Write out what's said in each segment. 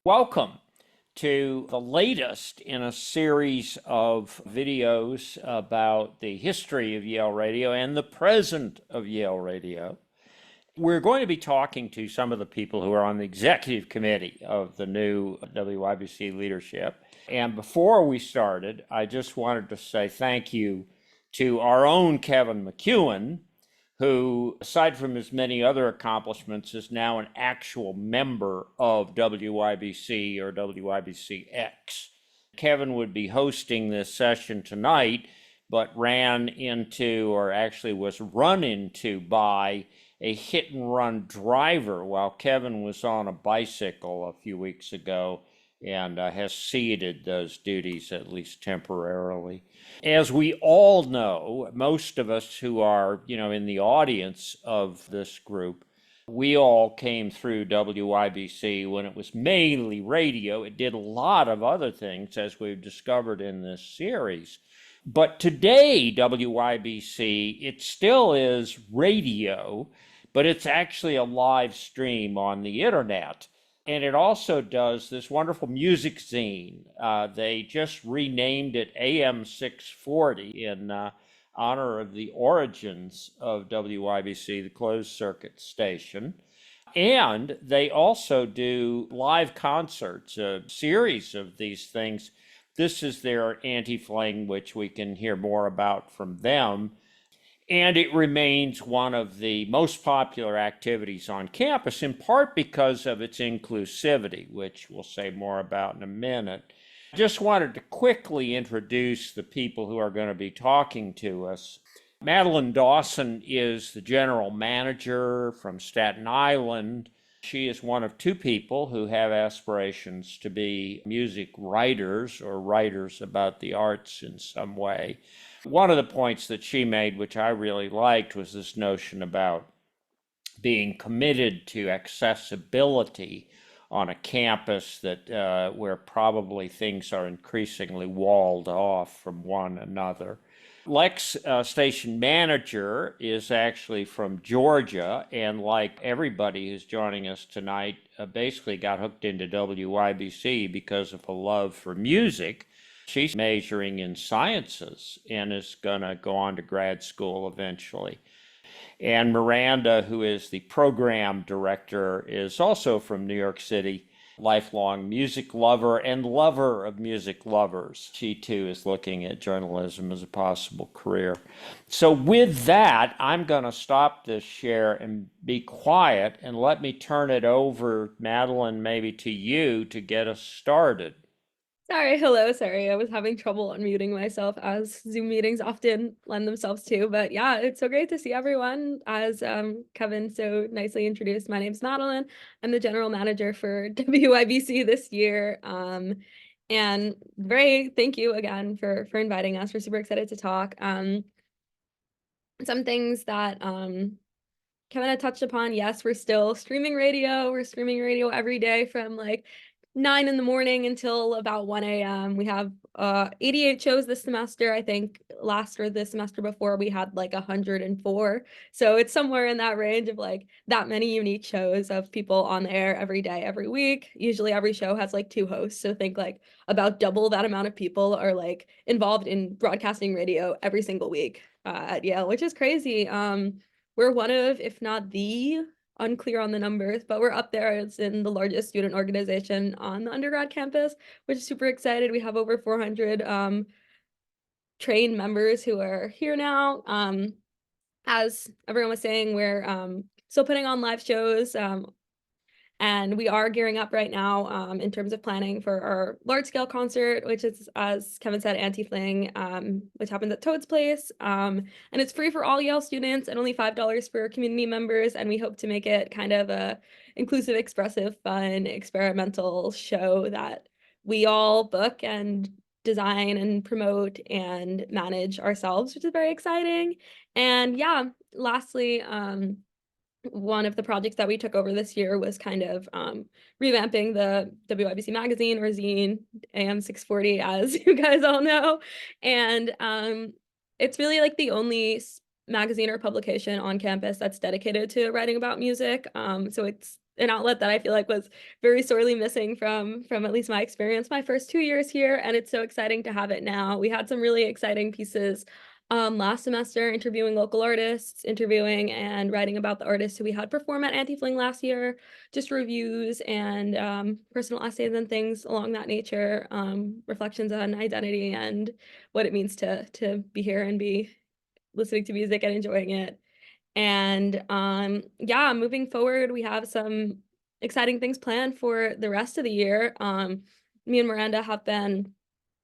Welcome to the latest in a series of videos about the history of Yale Radio and the present of Yale Radio. We're going to be talking to some of the people who are on the executive committee of the new WYBC leadership. And before we started, I just wanted to say thank you to our own Kevin McEwen, who, aside from his many other accomplishments, is now an actual member of WYBC or WYBCX. Kevin would be hosting this session tonight, but ran into, or actually was run into by, a hit and run driver while Kevin was on a bicycle a few weeks ago, and has ceded those duties, at least temporarily. As we all know, most of us who are, in the audience of this group, we all came through WYBC when it was mainly radio. It did a lot of other things, as we've discovered in this series. But today, WYBC, it still is radio, but it's actually a live stream on the internet. And it also does this wonderful music zine. They just renamed it AM 640 in honor of the origins of WYBC, the closed circuit station. And they also do live concerts, a series of these things. This is their anti-fling, which we can hear more about from them. And it remains one of the most popular activities on campus, in part because of its inclusivity, which we'll say more about in a minute. Just wanted to quickly introduce the people who are going to be talking to us. Madelyn Dawson is the general manager from Staten Island. She is one of two people who have aspirations to be music writers or writers about the arts in some way. One of the points that she made, which I really liked, was this notion about being committed to accessibility on a campus that where probably things are increasingly walled off from one another. Lex, station manager, is actually from Georgia, and like everybody who's joining us tonight, basically got hooked into WYBC because of a love for music. She's majoring in sciences and is going to go on to grad school eventually. And Miranda, who is the program director, is also from New York City, lifelong music lover and lover of music lovers. She too is looking at journalism as a possible career. So with that, I'm going to stop this share and be quiet and let me turn it over, Madelyn, maybe to you to get us started. Sorry, I was having trouble unmuting myself, as Zoom meetings often lend themselves to. But yeah, it's so great to see everyone. As Kevin so nicely introduced, my name's Madelyn. I'm the general manager for WYBC this year. And thank you again for inviting us. We're super excited to talk. Some things that Kevin had touched upon. Yes, we're still streaming radio. We're streaming radio every day from like 9 in the morning until about 1 a.m. We have 88 shows this semester. I think last or this semester before we had like 104. So it's somewhere in that range of like that many unique shows of people on the air every day, every week. Usually every show has like 2 hosts. So think like about double that amount of people are like involved in broadcasting radio every single week at Yale, which is crazy. We're one of, if not the, unclear on the numbers, but we're up there. It's in the largest student organization on the undergrad campus, which is super excited. We have over 400 trained members who are here now. As everyone was saying, we're still putting on live shows, and we are gearing up right now in terms of planning for our large-scale concert, which is, as Kevin said, Anti-Fling, which happens at Toad's Place. And it's free for all Yale students and only $5 for community members. And we hope to make it kind of a inclusive, expressive, fun, experimental show that we all book and design and promote and manage ourselves, which is very exciting. And yeah, lastly, one of the projects that we took over this year was kind of revamping the WYBC magazine, or zine, AM 640, as you guys all know. And it's really like the only magazine or publication on campus that's dedicated to writing about music. So it's an outlet that I feel like was very sorely missing from at least my experience my first 2 years here, and it's so exciting to have it now. We had some really exciting pieces last semester, interviewing local artists, interviewing and writing about the artists who we had perform at Anti-Fling last year, just reviews and personal essays and things along that nature, reflections on identity and what it means to be here and be listening to music and enjoying it. And yeah, moving forward, we have some exciting things planned for the rest of the year. Me and Miranda have been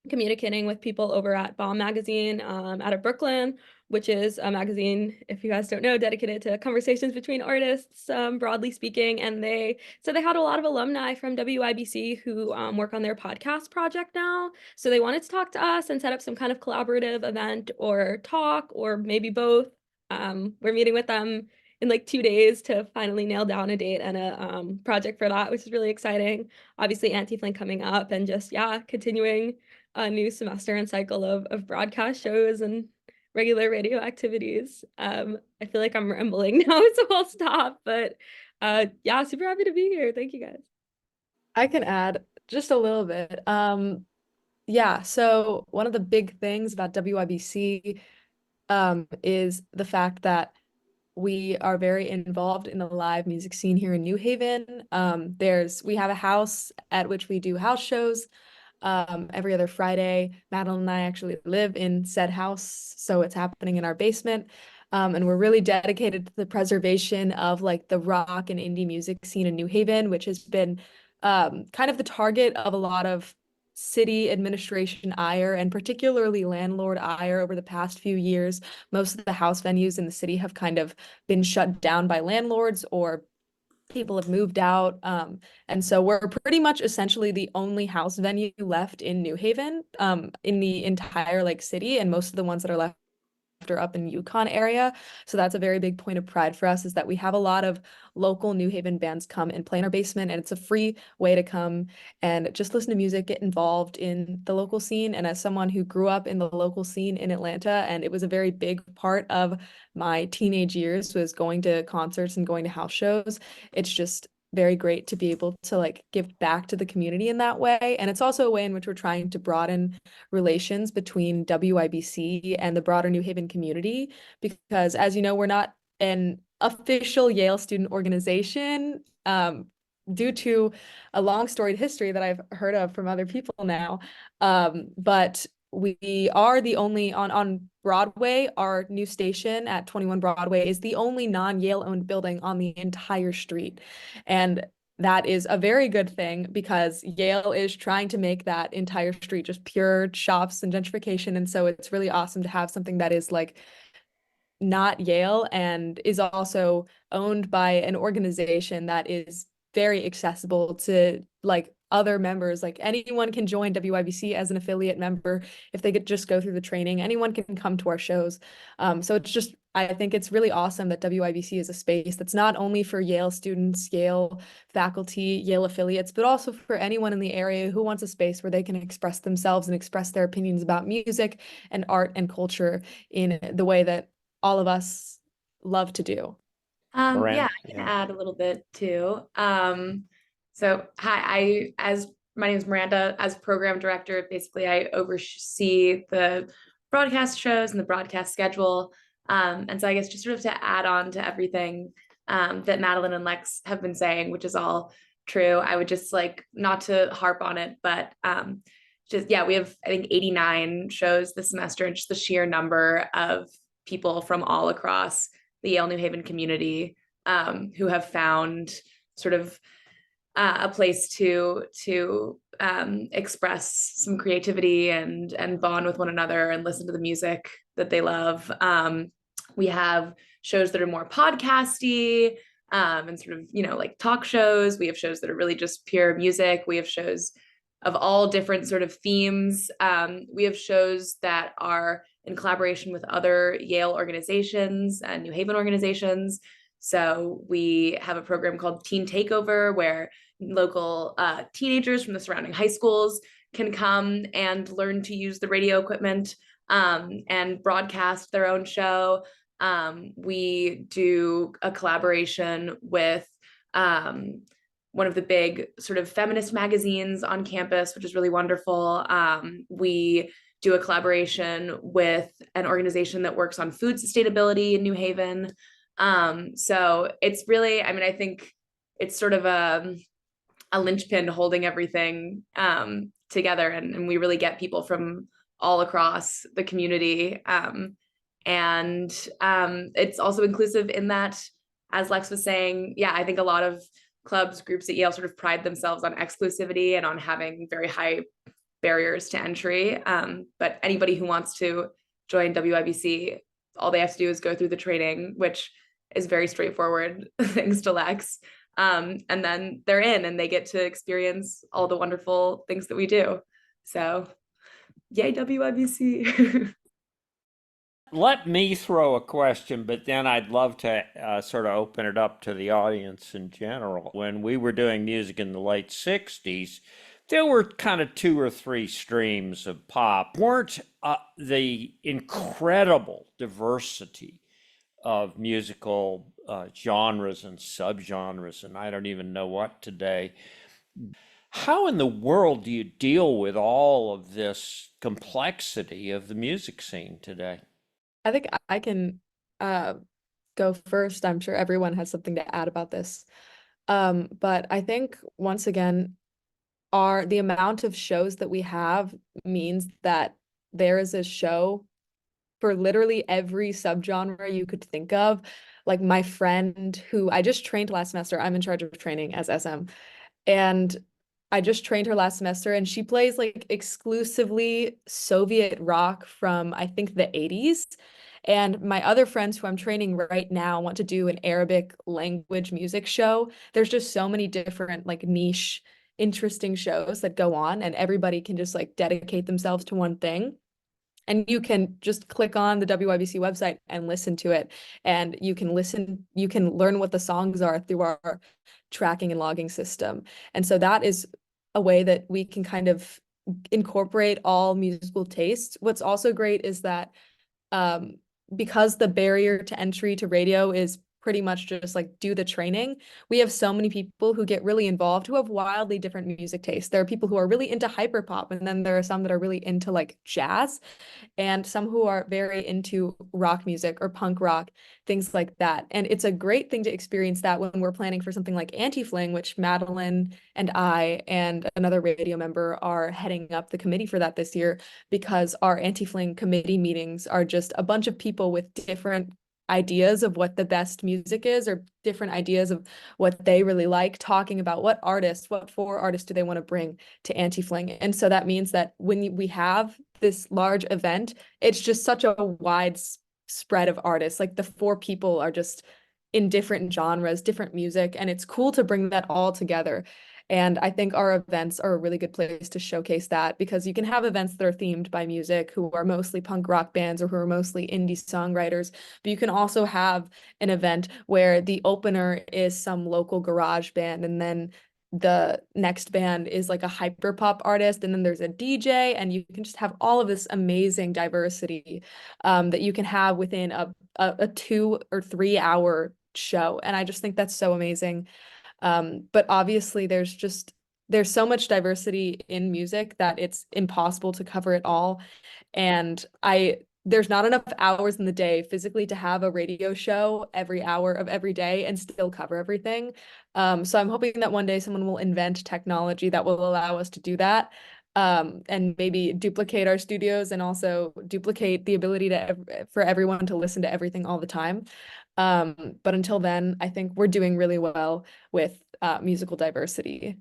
communicating with people over at Bomb Magazine out of Brooklyn, which is a magazine, if you guys don't know, dedicated to conversations between artists, broadly speaking. And they said they had a lot of alumni from WYBC who work on their podcast project now. So they wanted to talk to us and set up some kind of collaborative event or talk, or maybe both. We're meeting with them in like 2 days to finally nail down a date and a project for that, which is really exciting. Obviously, Anti-Fling coming up, and just, yeah, continuing a new semester and cycle of broadcast shows and regular radio activities. I feel like I'm rambling now, so I'll stop. But yeah, super happy to be here. Thank you guys. I can add just a little bit. Yeah, so one of the big things about WYBC is the fact that we are very involved in the live music scene here in New Haven. We have a house at which we do house shows every other Friday. Madelyn and I actually live in said house, so it's happening in our basement. And we're really dedicated to the preservation of like the rock and indie music scene in New Haven, which has been kind of the target of a lot of city administration ire, and particularly landlord ire over the past few years. Most of the house venues in the city have kind of been shut down by landlords, or people have moved out. And so we're pretty much essentially the only house venue left in New Haven, in the entire like city, and most of the ones that are left are up in Yukon area. So that's a very big point of pride for us, is that we have a lot of local New Haven bands come and play in our basement, and it's a free way to come and just listen to music, get involved in the local scene. And as someone who grew up in the local scene in Atlanta, and it was a very big part of my teenage years, was going to concerts and going to house shows, it's just very great to be able to like give back to the community in that way. And it's also a way in which we're trying to broaden relations between WYBC and the broader New Haven community, because as you know, we're not an official Yale student organization, due to a long storied history that I've heard of from other people now. But we are the only on Broadway. Our new station at 21 Broadway is the only non-Yale owned building on the entire street. And that is a very good thing, because Yale is trying to make that entire street just pure shops and gentrification. And so it's really awesome to have something that is like not Yale and is also owned by an organization that is very accessible to like other members. Like anyone can join WYBC as an affiliate member if they could just go through the training. Anyone can come to our shows. So it's just, I think it's really awesome that WYBC is a space that's not only for Yale students, Yale faculty, Yale affiliates, but also for anyone in the area who wants a space where they can express themselves and express their opinions about music and art and culture in the way that all of us love to do. Miranda, Yeah, I can add a little bit too. So hi, my name is Miranda. As program director, basically I oversee the broadcast shows and the broadcast schedule. And so I guess just sort of to add on to everything that Madelyn and Lex have been saying, which is all true, I would just like not to harp on it, but just, yeah, we have, I think, 89 shows this semester, and just the sheer number of people from all across the Yale New Haven community who have found sort of a place to express some creativity and bond with one another and listen to the music that they love. We have shows that are more podcasty and sort of, you know, like talk shows. We have shows that are really just pure music. We have shows of all different sort of themes. We have shows that are in collaboration with other Yale organizations and New Haven organizations. So we have a program called Teen Takeover, where local teenagers from the surrounding high schools can come and learn to use the radio equipment and broadcast their own show. We do a collaboration with one of the big sort of feminist magazines on campus, which is really wonderful. We do a collaboration with an organization that works on food sustainability in New Haven. So it's really, I mean, I think it's sort of a linchpin holding everything together, and we really get people from all across the community. And it's also inclusive in that, as Lex was saying, yeah, I think a lot of clubs, groups at Yale sort of pride themselves on exclusivity and on having very high barriers to entry. But anybody who wants to join WYBC, all they have to do is go through the training, which is very straightforward, thanks to Lex. And then they're in and they get to experience all the wonderful things that we do. So yay, WYBC. Let me throw a question, but then I'd love to sort of open it up to the audience in general. When we were doing music in the late 60s, there were kind of 2 or 3 streams of pop. Weren't the incredible diversity of musical genres and subgenres, and I don't even know what today. How in the world do you deal with all of this complexity of the music scene today? I think I can go first. I'm sure everyone has something to add about this. But I think once again, the amount of shows that we have means that there is a show for literally every subgenre you could think of. Like my friend who I just trained last semester, I'm in charge of training as SM, and I just trained her last semester, and she plays like exclusively Soviet rock from I think the 80s. And my other friends who I'm training right now want to do an Arabic language music show. There's just so many different like niche, interesting shows that go on, and everybody can just like dedicate themselves to one thing. And you can just click on the WYBC website and listen to it. And you can learn what the songs are through our tracking and logging system. And so that is a way that we can kind of incorporate all musical tastes. What's also great is that because the barrier to entry to radio is pretty much just like do the training, we have so many people who get really involved who have wildly different music tastes. There are people who are really into hyperpop, and then there are some that are really into like jazz, and some who are very into rock music or punk rock, things like that. And it's a great thing to experience that when we're planning for something like Anti-Fling, which Madelyn and I and another radio member are heading up the committee for that this year, because our Anti-Fling committee meetings are just a bunch of people with different ideas of what the best music is, or different ideas of what they really like, talking about what 4 artists do they want to bring to Anti-Fling. And so that means that when we have this large event, it's just such a wide spread of artists. Like the 4 people are just in different genres, different music, and it's cool to bring that all together. And I think our events are a really good place to showcase that, because you can have events that are themed by music, who are mostly punk rock bands or who are mostly indie songwriters, but you can also have an event where the opener is some local garage band, and then the next band is like a hyperpop artist, and then there's a DJ, and you can just have all of this amazing diversity that you can have within a 2 or 3 hour show. And I just think that's so amazing. But obviously there's so much diversity in music that it's impossible to cover it all. And there's not enough hours in the day physically to have a radio show every hour of every day and still cover everything. So I'm hoping that one day someone will invent technology that will allow us to do that. And maybe duplicate our studios and also duplicate the ability for everyone to listen to everything all the time. But until then, I think we're doing really well with musical diversity.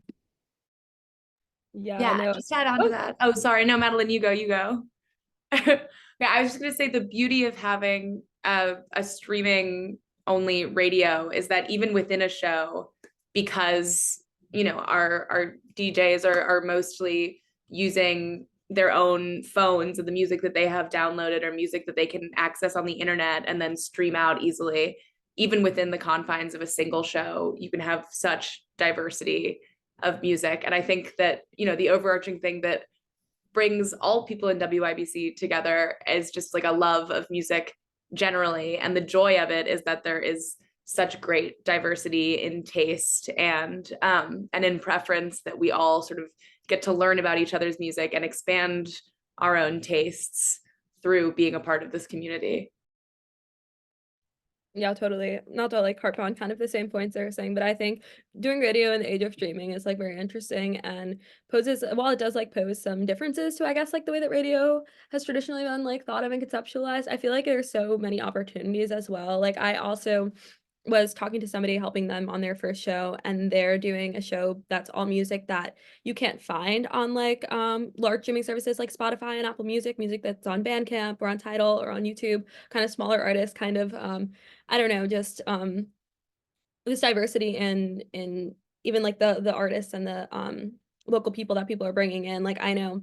Yeah, Yeah, no. just add on to that. Oh, sorry. No, Madelyn, you go. Yeah, I was just going to say the beauty of having a streaming only radio is that even within a show, because our DJs are mostly using their own phones and the music that they have downloaded or music that they can access on the internet and then stream out easily, even within the confines of a single show, you can have such diversity of music. And I think that the overarching thing that brings all people in WYBC together is just like a love of music generally, and the joy of it is that there is such great diversity in taste and in preference, that we all sort of get to learn about each other's music and expand our own tastes through being a part of this community. Yeah, totally. Not to like harp on kind of the same points they were saying, but I think doing radio in the age of streaming is like very interesting and poses, while it does like pose some differences to, I guess, like the way that radio has traditionally been like thought of and conceptualized, I feel like there's so many opportunities as well. Like I also was talking to somebody helping them on their first show, and they're doing a show that's all music that you can't find on like large streaming services like Spotify and Apple Music that's on Bandcamp or on Tidal or on YouTube, kind of smaller artists, kind of I don't know, just this diversity in even like the artists and the local people that people are bringing in. Like I know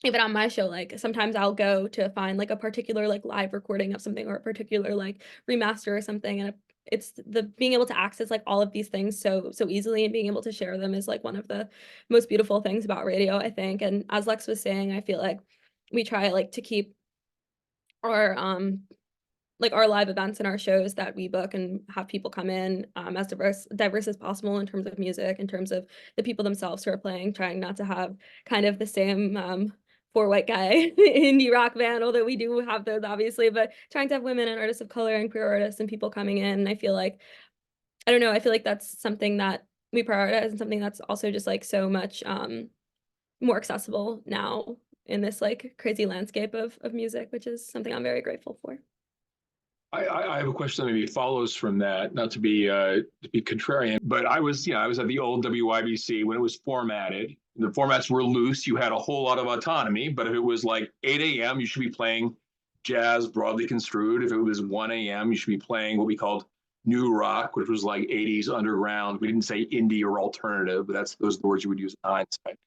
even on my show, like sometimes I'll go to find like a particular like live recording of something or a particular like remaster or something, and it's the being able to access like all of these things so easily and being able to share them is like one of the most beautiful things about radio, I think. And as Lex was saying, I feel like we try like to keep our like our live events and our shows that we book and have people come in as diverse as possible in terms of music, in terms of the people themselves who are playing, trying not to have kind of the same poor white guy indie rock band, although we do have those obviously, but trying to have women and artists of color and queer artists and people coming in. And I feel like, I don't know, I feel like that's something that we prioritize and something that's also just like so much more accessible now in this like crazy landscape of music, which is something I'm very grateful for. I have a question that maybe follows from that, not to be contrarian, but I was at the old WYBC when it was formatted. The formats were loose. You had a whole lot of autonomy, but if it was like 8 a.m., you should be playing jazz broadly construed. If it was 1 a.m., you should be playing what we called new rock, which was like 80s underground. We didn't say indie or alternative, but those are the words you would use in hindsight.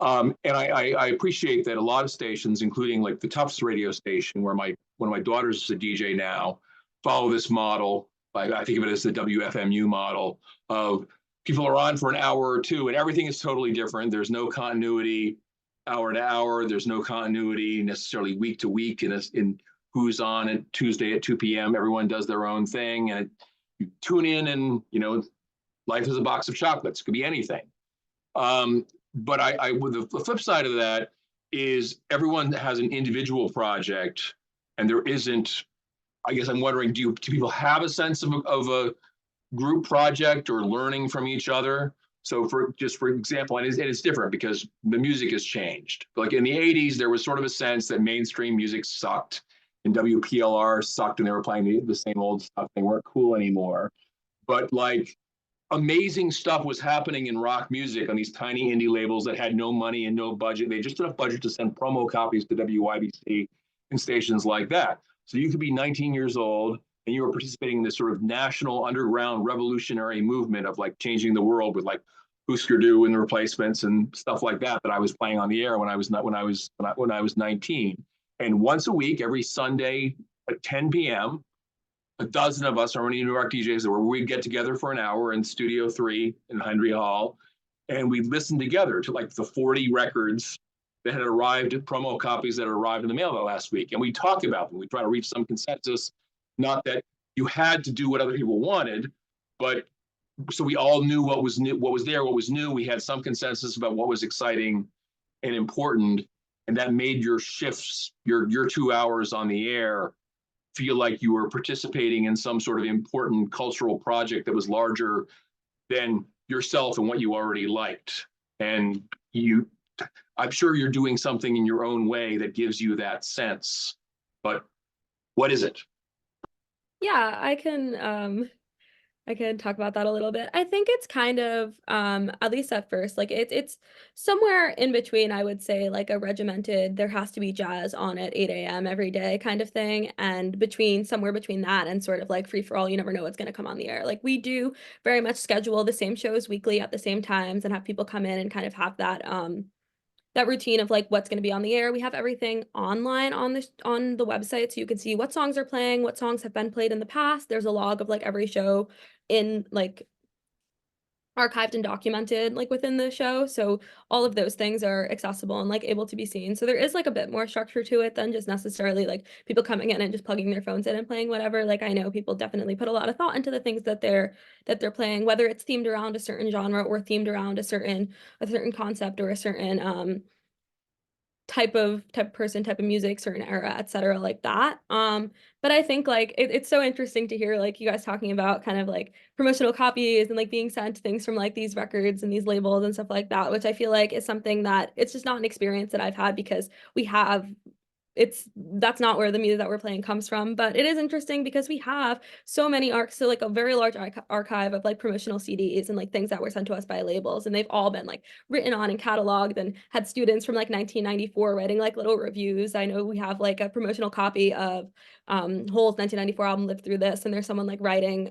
And I appreciate that a lot of stations, including like the Tufts radio station, where one of my daughters is a DJ now, follow this model. I think of it as the WFMU model of people are on for an hour or two, and everything is totally different. There's no continuity hour to hour. There's no continuity necessarily week to week in who's on at Tuesday at 2 p.m. Everyone does their own thing, and you tune in, and life is a box of chocolates. It could be anything. But with the flip side of that is everyone has an individual project, and there isn't. I guess I'm wondering, do people have a sense of a group project or learning from each other? So for example, and it's different because the music has changed. Like in the 80s, there was sort of a sense that mainstream music sucked and WPLR sucked, and they were playing the same old stuff. They weren't cool anymore. But like amazing stuff was happening in rock music on these tiny indie labels that had no money and no budget. They just enough budget to send promo copies to WYBC and stations like that. So you could be 19 years old and you were participating in this sort of national underground revolutionary movement of like changing the world with like Husker Du and the Replacements and stuff like that I was playing on the air when I was 19. And once a week, every Sunday at 10 p.m., a dozen of us, our New York DJs, where we'd get together for an hour in Studio 3 in Henry Hall, and we'd listen together to like the 40 records that had arrived, promo copies that had arrived in the mail that last week. And we talk about them. We try to reach some consensus, not that you had to do what other people wanted, but so we all knew what was new, what was there, what was new. We had some consensus about what was exciting and important. And that made your shifts, your 2 hours on the air, feel like you were participating in some sort of important cultural project that was larger than yourself and what you already liked. And I'm sure you're doing something in your own way that gives you that sense, but what is it? Yeah, I can talk about that a little bit. I think it's kind of at least at first, like it's somewhere in between, I would say, like a regimented, there has to be jazz on at 8 a.m. every day kind of thing, and somewhere between that and sort of like free for all, you never know what's going to come on the air. Like we do very much schedule the same shows weekly at the same times and have people come in and kind of have that routine of like what's going to be on the air. We have everything online on the website, so you can see what songs are playing, what songs have been played in the past. There's a log of like every show in like archived and documented like within the show, so all of those things are accessible and like able to be seen. So there is like a bit more structure to it than just necessarily like people coming in and just plugging their phones in and playing whatever. Like I know people definitely put a lot of thought into the things that they're playing, whether it's themed around a certain genre or themed around a certain concept or a certain type of person, type of music, certain era, etc., like that. But I think like it's so interesting to hear like you guys talking about kind of like promotional copies and like being sent things from like these records and these labels and stuff like that, which I feel like is something that it's just not an experience that I've had because we have that's not where the music that we're playing comes from. But it is interesting because we have so many so like a very large archive of like promotional CDs and like things that were sent to us by labels, and they've all been like written on and cataloged and had students from like 1994 writing like little reviews. I know we have like a promotional copy of Hole's 1994 album Live Through This, and there's someone like writing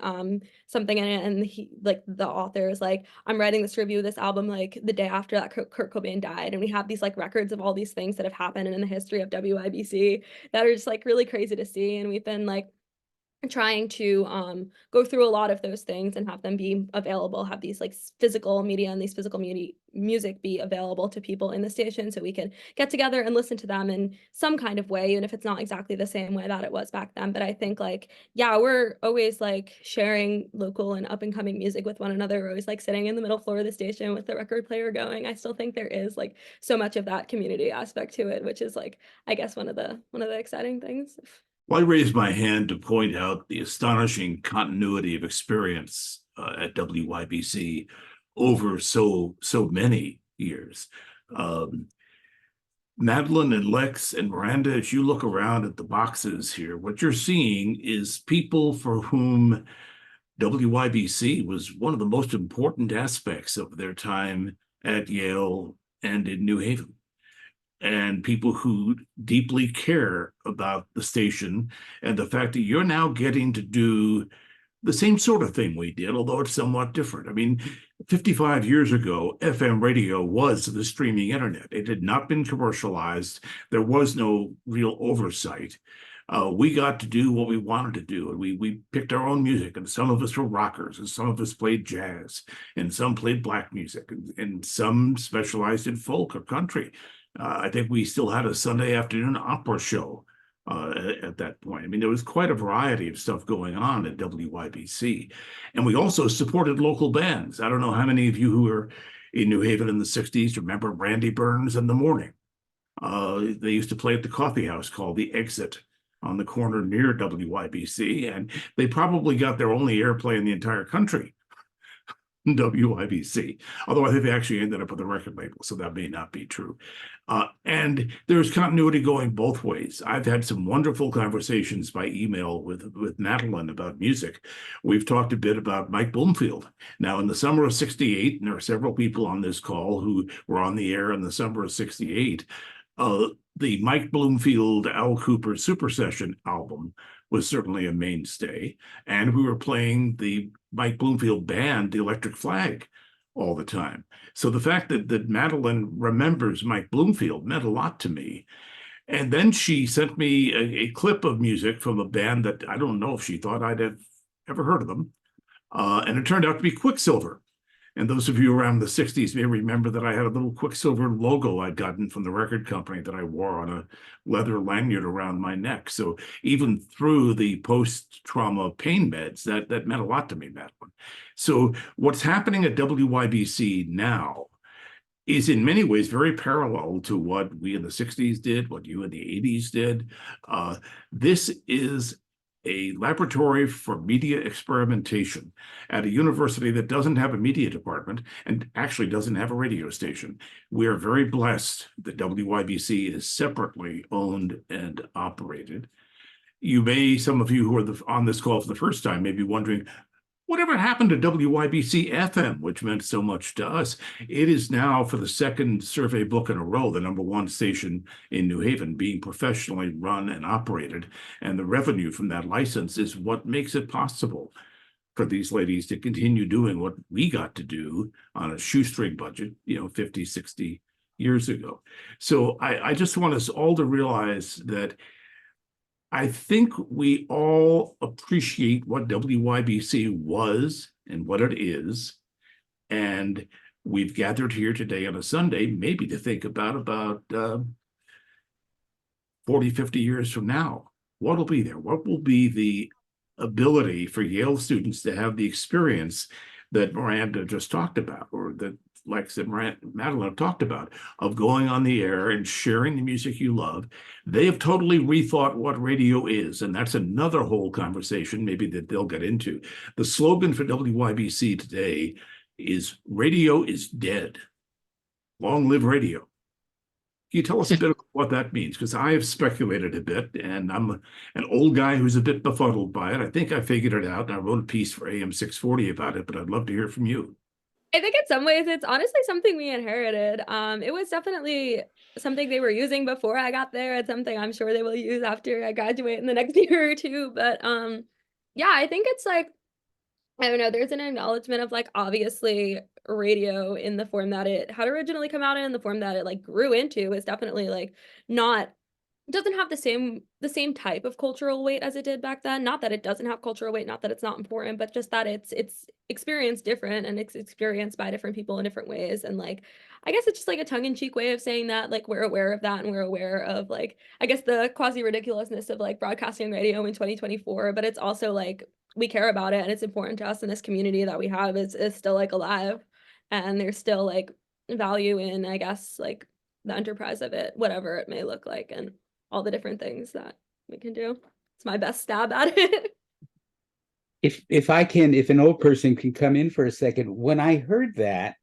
something in it, and he like the author is like, I'm writing this review of this album like the day after that Kurt Cobain died. And we have these like records of all these things that have happened in the history of WYBC that are just like really crazy to see. And we've been like trying to go through a lot of those things and have them be available, have these like physical media and these physical music be available to people in the station so we can get together and listen to them in some kind of way, even if it's not exactly the same way that it was back then. But I think like, yeah, we're always like sharing local and up and coming music with one another. We're always like sitting in the middle floor of the station with the record player going. I still think there is like so much of that community aspect to it, which is like, I guess one of the exciting things. Well, I raised my hand to point out the astonishing continuity of experience at WYBC over so many years. Madelyn and Lex and Miranda, as you look around at the boxes here, what you're seeing is people for whom WYBC was one of the most important aspects of their time at Yale and in New Haven, and people who deeply care about the station and the fact that you're now getting to do the same sort of thing we did, although it's somewhat different. I mean, 55 years ago, FM radio was the streaming internet. It had not been commercialized. There was no real oversight. We got to do what we wanted to do, and we picked our own music, and some of us were rockers, and some of us played jazz, and some played black music, and some specialized in folk or country. I think we still had a Sunday afternoon opera show at that point. I mean, there was quite a variety of stuff going on at WYBC. And we also supported local bands. I don't know how many of you who were in New Haven in the 60s remember Randy Burns in the Morning. They used to play at the coffee house called The Exit on the corner near WYBC, and they probably got their only airplay in the entire country. WYBC, although I think they actually ended up with a record label, so that may not be true. And there's continuity going both ways. I've had some wonderful conversations by email with Madelyn about music. We've talked a bit about Mike Bloomfield. Now, in the summer of '68, and there are several people on this call who were on the air in the summer of '68, the Mike Bloomfield Al Cooper Super Session album was certainly a mainstay. And we were playing the Mike Bloomfield band, the Electric Flag, all the time. So the fact that Madelyn remembers Mike Bloomfield meant a lot to me. And then she sent me a clip of music from a band that I don't know if she thought I'd have ever heard of them. And it turned out to be Quicksilver. And those of you around the 60s may remember that I had a little Quicksilver logo I'd gotten from the record company that I wore on a leather lanyard around my neck. So even through the post-trauma pain meds, that meant a lot to me, Madelyn. So what's happening at WYBC now is in many ways very parallel to what we in the 60s did, what you in the 80s did. This is a laboratory for media experimentation at a university that doesn't have a media department and actually doesn't have a radio station. We are very blessed that WYBC is separately owned and operated. You may, some of you who are on this call for the first time, may be wondering, whatever happened to WYBC FM, which meant so much to us? It is now, for the second survey book in a row, the #1 station in New Haven, being professionally run and operated. And the revenue from that license is what makes it possible for these ladies to continue doing what we got to do on a shoestring budget, 50, 60 years ago. So I just want us all to realize that I think we all appreciate what WYBC was and what it is, And we've gathered here today on a Sunday, maybe to think about 40, 50 years from now. What will be there? What will be the ability for Yale students to have the experience that Miranda just talked about, or that Lex and Madelyn talked about, of going on the air and sharing the music you love? They have totally rethought what radio is, and that's another whole conversation maybe that they'll get into. The slogan for WYBC today is "Radio is dead. Long live radio." Can you tell us a bit about what that means? Because I have speculated a bit, and I'm an old guy who's a bit befuddled by it. I think I figured it out, and I wrote a piece for AM 640 about it, but I'd love to hear from you. I think in some ways it's honestly something we inherited. It was definitely something they were using before I got there. It's something I'm sure they will use after I graduate in the next year or two. But yeah, I think it's like, I don't know, there's an acknowledgement of like, obviously radio in the form that it had originally come out in, the form that it like grew into, is definitely like not, doesn't have the same type of cultural weight as it did back then. Not that it doesn't have cultural weight, not that it's not important, but just that it's experienced different, and it's experienced by different people in different ways. And like, I guess it's just like a tongue-in-cheek way of saying that like we're aware of that, and we're aware of like, I guess, the quasi ridiculousness of like broadcasting radio in 2024, but it's also like we care about it, and it's important to us, and this community that we have is still like alive, and there's still like value in, I guess, like the enterprise of it, whatever it may look like, and all the different things that we can do. It's my best stab at it. If an old person can come in for a second, when I heard that,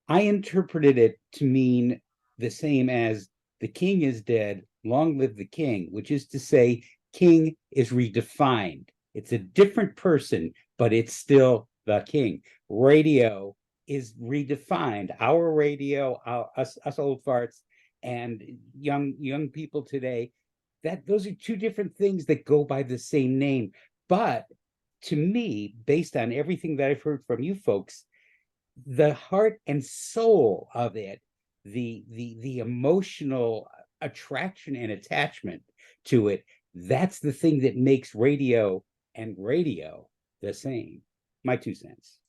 I interpreted it to mean the same as "the king is dead, long live the king," which is to say, king is redefined. It's a different person, but it's still the king. Radio is redefined. Our radio, us old farts, and young people today, those are two different things that go by the same name. But to me, based on everything that I've heard from you folks, the heart and soul of it, the emotional attraction and attachment to it, that's the thing that makes radio and radio the same. My 2 cents.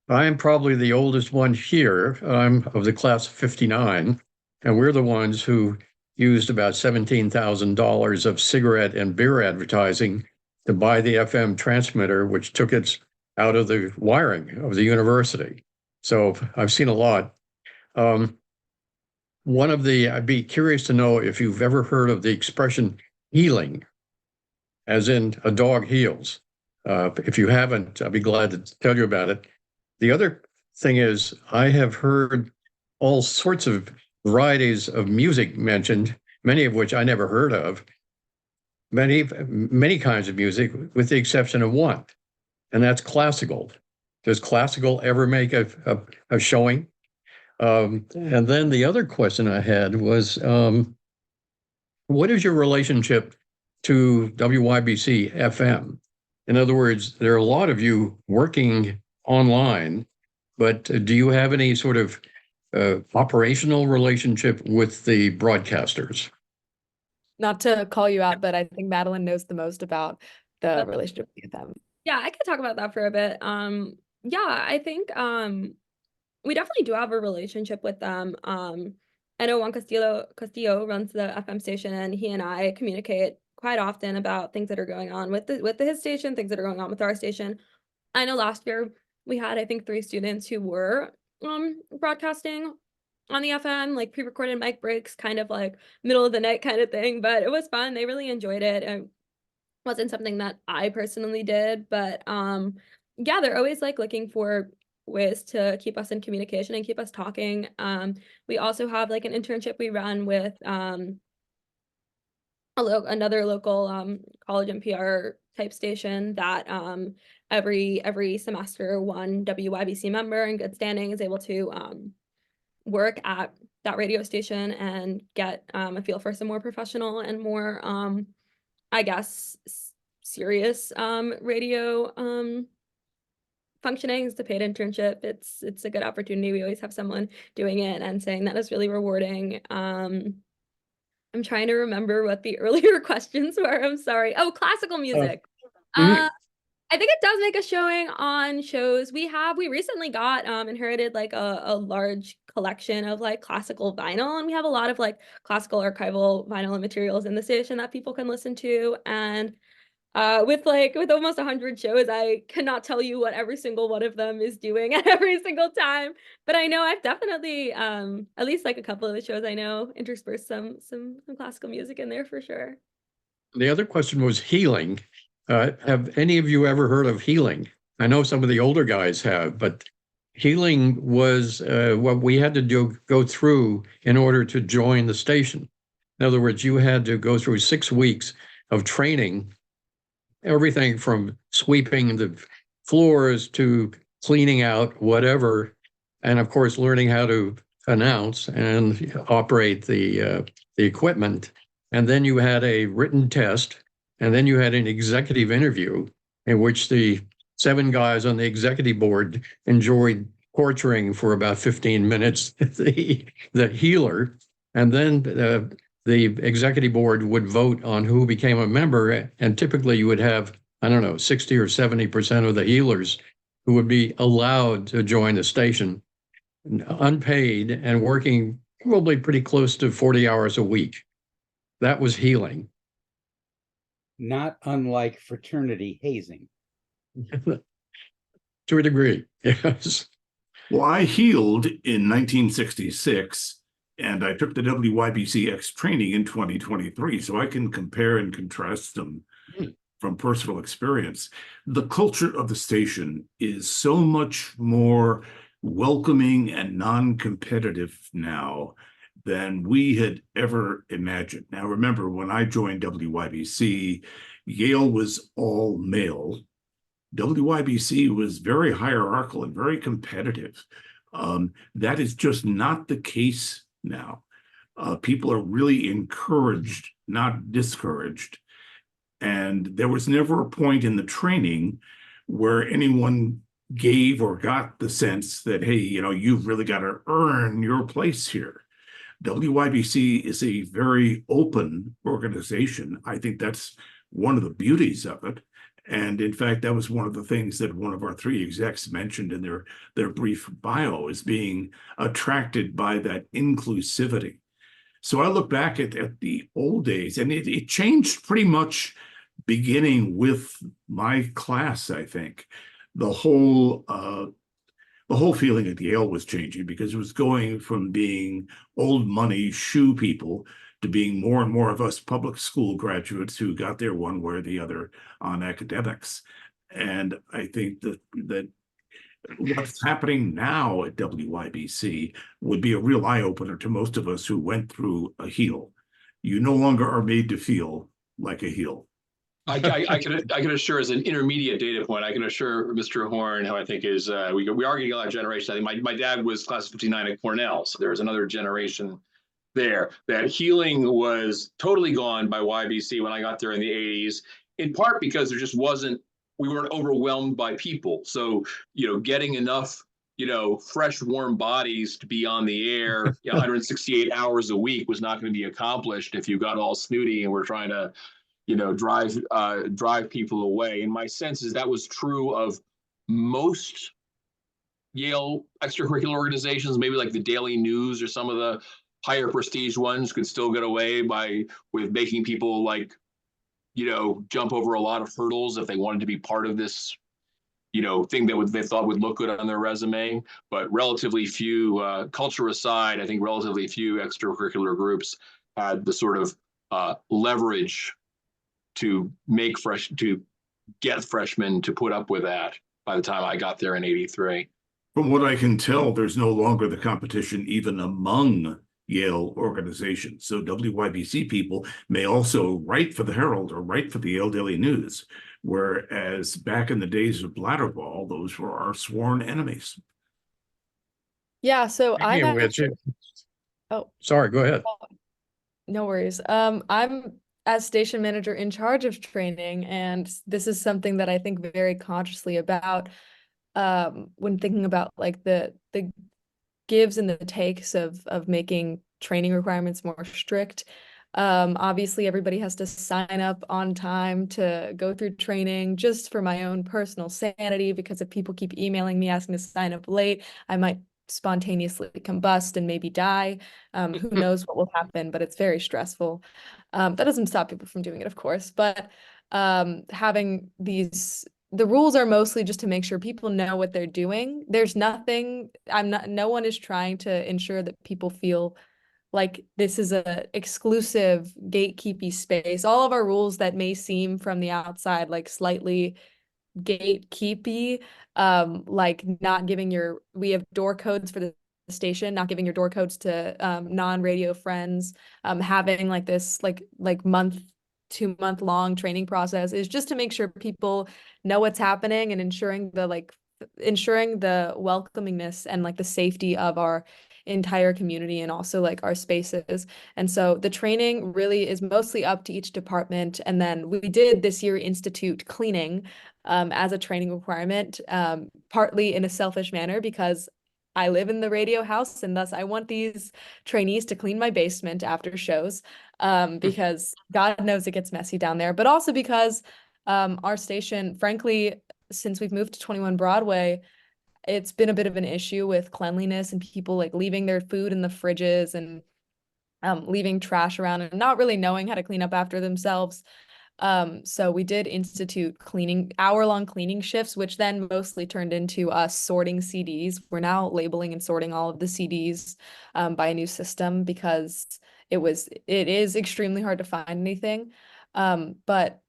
I'm probably the oldest one here. I'm of the class of 59, and we're the ones who used about $17,000 of cigarette and beer advertising to buy the FM transmitter, which took it out of the wiring of the university. So I've seen a lot. I'd be curious to know if you've ever heard of the expression healing, as in a dog heals. If you haven't, I'll be glad to tell you about it. The other thing is, I have heard all sorts of varieties of music mentioned, many of which I never heard of. Many kinds of music, with the exception of one, and that's classical. Does classical ever make a showing? And then the other question I had was, what is your relationship to WYBC FM? In other words, there are a lot of you working online, but do you have any sort of operational relationship with the broadcasters? Not to call you out, but I think Madelyn knows the most about the relationship with them. Yeah, I could talk about that for a bit. Yeah, I think we definitely do have a relationship with them. I know Juan Castillo runs the FM station, and he and I communicate quite often about things that are going on with his station, things that are going on with our station. I know last year we had, I think, 3 students who were broadcasting on the FM, like pre-recorded mic breaks, kind of like middle of the night kind of thing, but it was fun. They really enjoyed it. It wasn't something that I personally did, but yeah, they're always like looking for ways to keep us in communication and keep us talking. We also have like an internship we run with another local college NPR type station that every semester one WYBC member in good standing is able to work at that radio station and get a feel for some more professional and more I guess serious radio functioning. It's a paid internship. It's a good opportunity. We always have someone doing it and saying that is really rewarding. I'm trying to remember what the earlier questions were. I'm sorry. Oh, classical music. I think it does make a showing on shows. We recently got inherited like a large collection of like classical vinyl, and we have a lot of like classical archival vinyl and materials in the station that people can listen to. And with almost 100 shows, I cannot tell you what every single one of them is doing at every single time. But I know I've definitely at least like a couple of the shows I know interspersed some classical music in there for sure. The other question was healing. Have any of you ever heard of healing? I know some of the older guys have, but healing was what we had to go through in order to join the station. In other words, you had to go through 6 weeks of training, everything from sweeping the floors to cleaning out whatever, and of course, learning how to announce and operate the equipment. And then you had a written test, and then you had an executive interview in which the 7 guys on the executive board enjoyed torturing for about 15 minutes the healer. And then the executive board would vote on who became a member. And typically you would have, I don't know, 60 or 70% of the healers who would be allowed to join the station, unpaid and working probably pretty close to 40 hours a week. That was healing. Not unlike fraternity hazing. To a degree, yes. Well, I healed in 1966, and I took the WYBCX training in 2023, so I can compare and contrast them from personal experience. The culture of the station is so much more welcoming and non-competitive now than we had ever imagined. Now, remember, when I joined WYBC, Yale was all male. WYBC was very hierarchical and very competitive. That is just not the case now. People are really encouraged, not discouraged. And there was never a point in the training where anyone gave or got the sense that, hey, you've really got to earn your place here. WYBC is a very open organization. I think that's one of the beauties of it. And in fact, that was one of the things that one of our 3 execs mentioned in their brief bio, is being attracted by that inclusivity. So I look back at the old days, and it changed pretty much beginning with my class, I think. The whole feeling at Yale was changing, because it was going from being old money shoe people to being more and more of us public school graduates who got there one way or the other on academics. And I think that what's happening now at WYBC would be a real eye-opener to most of us who went through a heel. You no longer are made to feel like a heel. I can assure, as an intermediate data point, I can assure Mr. Horn, who I think is, we are getting a lot of generation. I think my dad was class of 59 at Cornell, so there's another generation there. That healing was totally gone by YBC when I got there in the 80s, in part because there just wasn't, we weren't overwhelmed by people. So, getting enough, fresh, warm bodies to be on the air 168 hours a week was not going to be accomplished if you got all snooty and were trying to drive people away. And my sense is that was with of most Yale extracurricular organizations. Maybe like the Daily News or some of the higher prestige ones could still get away with making people jump over a lot of hurdles if they wanted to be part of this thing that they thought would look good on their resume. But relatively few, culture aside, I think relatively few extracurricular groups had the sort of leverage to get freshmen to put up with that by the time I got there in 83. From what I can tell, there's no longer the competition even among Yale organizations. So WYBC people may also write for the Herald or write for the Yale Daily News, whereas back in the days of bladderball, those were our sworn enemies. Yeah, so I'm actually... Oh, sorry, go ahead. No worries. I'm, as station manager, in charge of training, and this is something that I think very consciously about when thinking about like the gives and the takes of making training requirements more strict. Obviously, everybody has to sign up on time to go through training, just for my own personal sanity, because if people keep emailing me asking to sign up late, I might spontaneously combust and maybe die. Who knows what will happen, but it's very stressful. That doesn't stop people from doing it, of course, but having the rules are mostly just to make sure people know what they're doing. There's nothing, no one is trying to ensure that people feel like this is a exclusive gatekeepy space. All of our rules that may seem from the outside like slightly gatekeepy, like not giving we have door codes for the station, not giving your door codes to non-radio friends, having like this like 2 month long training process is just to make sure people know what's happening and ensuring the welcomingness and like the safety of our entire community and also like our spaces. And so the training really is mostly up to each department. And then we did this year institute cleaning as a training requirement, partly in a selfish manner because I live in the radio house and thus I want these trainees to clean my basement after shows, because God knows it gets messy down there, but also because our station, frankly, since we've moved to 21 Broadway, it's been a bit of an issue with cleanliness and people like leaving their food in the fridges and leaving trash around and not really knowing how to clean up after themselves. So we did institute hour-long cleaning shifts, which then mostly turned into us sorting CDs. We're now labeling and sorting all of the CDs by a new system because it is extremely hard to find anything. But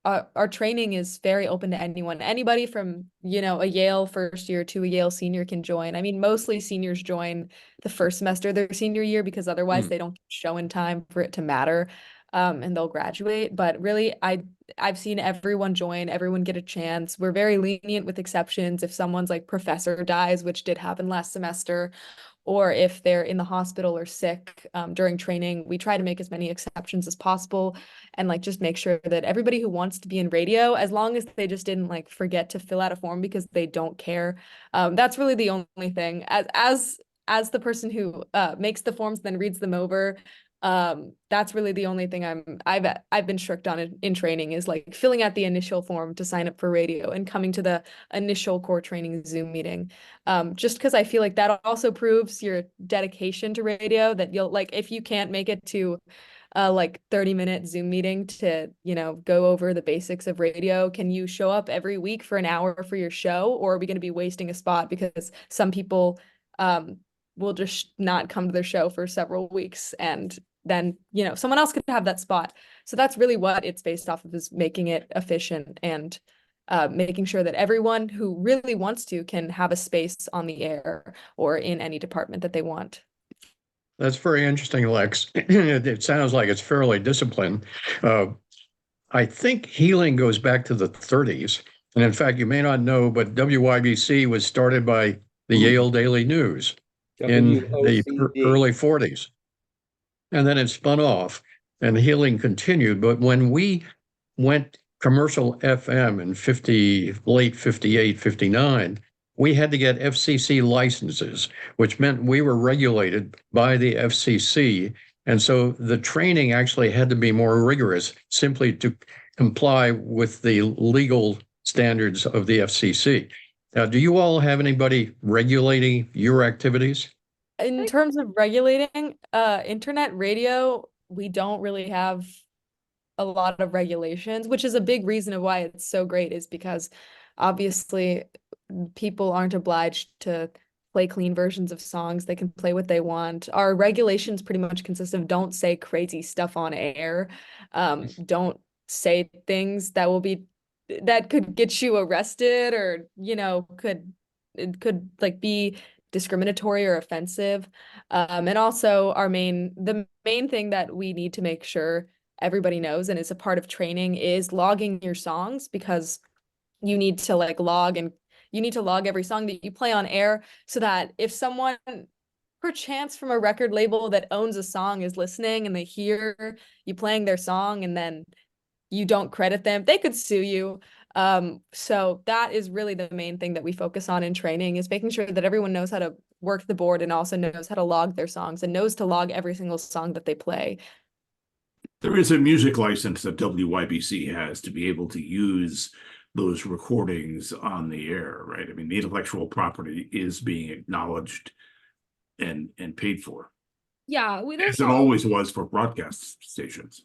our training is very open to anyone. Anybody from, a Yale first year to a Yale senior can join. I mean, mostly seniors join the first semester of their senior year because otherwise they don't show in time for it to matter, and they'll graduate. But really, I've seen everyone join, everyone get a chance. We're very lenient with exceptions. If someone's like professor dies, which did happen last semester, or if they're in the hospital or sick during training, we try to make as many exceptions as possible and like just make sure that everybody who wants to be in radio, as long as they just didn't like forget to fill out a form because they don't care, that's really the only thing. As the person who makes the forms, then reads them over, that's really the only thing I've been strict on in training is like filling out the initial form to sign up for radio and coming to the initial core training Zoom meeting. Just because I feel like that also proves your dedication to radio, that you'll like, if you can't make it to like 30-minute Zoom meeting to, go over the basics of radio, can you show up every week for an hour for your show? Or are we going to be wasting a spot because some people will just not come to their show for several weeks and then, someone else could have that spot. So that's really what it's based off of, is making it efficient and making sure that everyone who really wants to can have a space on the air or in any department that they want. That's very interesting, Lex. It sounds like it's fairly disciplined. I think healing goes back to the 30s. And in fact, you may not know, but WYBC was started by the Yale Daily News in the early 40s. And then it spun off and healing continued. But when we went commercial FM in late 58, 59, we had to get FCC licenses, which meant we were regulated by the FCC. And so the training actually had to be more rigorous simply to comply with the legal standards of the FCC. Now, do you all have anybody regulating your activities? In terms of regulating internet radio, we don't really have a lot of regulations, which is a big reason of why it's so great, is because obviously people aren't obliged to play clean versions of songs. They can play what they want. Our regulations pretty much consist of don't say crazy stuff on air. Don't say things that could get you arrested or, could like be discriminatory or offensive. And also the main thing that we need to make sure everybody knows and is a part of training is logging your songs, because you need to log every song that you play on air, so that if someone perchance from a record label that owns a song is listening and they hear you playing their song and then you don't credit them, they could sue you. So that is really the main thing that we focus on in training, is making sure that everyone knows how to work the board and also knows how to log their songs and knows to log every single song that they play. There is a music license that WYBC has to be able to use those recordings on the air, right? I mean, the intellectual property is being acknowledged and paid for, Yeah, there's as it still always was for broadcast stations.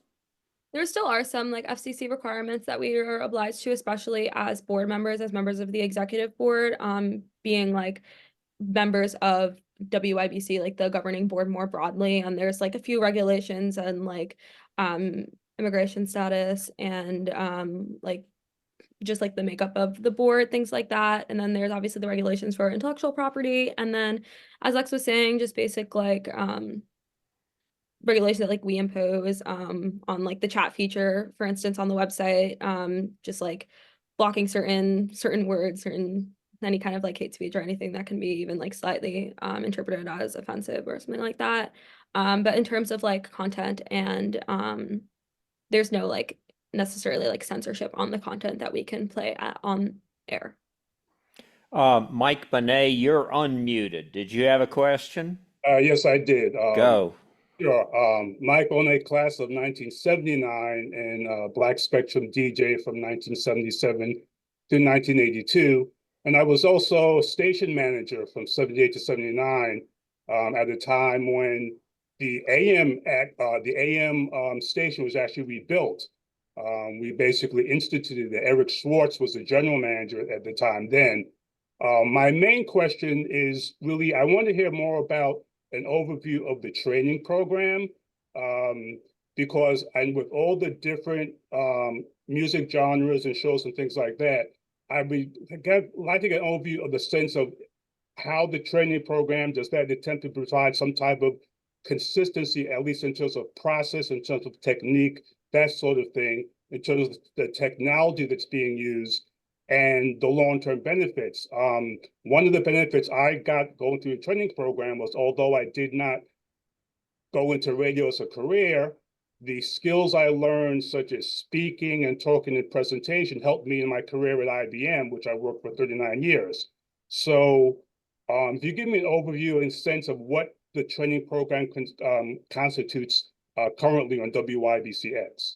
there still are some like FCC requirements that we are obliged to, especially as board members, as members of the executive board, being like members of WYBC, like the governing board more broadly. And there's like a few regulations and like immigration status and like just like the makeup of the board, things like that. And then there's obviously the regulations for intellectual property. And then as Lex was saying, just basic like regulations that like we impose on like the chat feature, for instance, on the website, just like blocking certain words, certain any kind of like hate speech or anything that can be even like slightly interpreted as offensive or something like that. But in terms of like content and there's no like necessarily like censorship on the content that we can play on air. Mike Bonet, you're unmuted. Did you have a question? Yes, I did. Go. Sure. Mike Bonet, class of 1979, and Black Spectrum DJ from 1977 to 1982. And I was also station manager from 78 to 79 at a time when the AM station was actually rebuilt. We basically instituted that. Eric Schultz was the general manager at the time then. My main question is really, I want to hear more about an overview of the training program, because and with all the different music genres and shows and things like that, I would like to get an overview of the sense of how the training program does that attempt to provide some type of consistency, at least in terms of process, in terms of technique, that sort of thing, in terms of the technology that's being used and the long-term benefits. One of the benefits I got going through the training program was, although I did not go into radio as a career, the skills I learned, such as speaking and talking and presentation, helped me in my career at IBM, which I worked for 39 years. So if you give me an overview and sense of what the training program constitutes currently on WYBCX.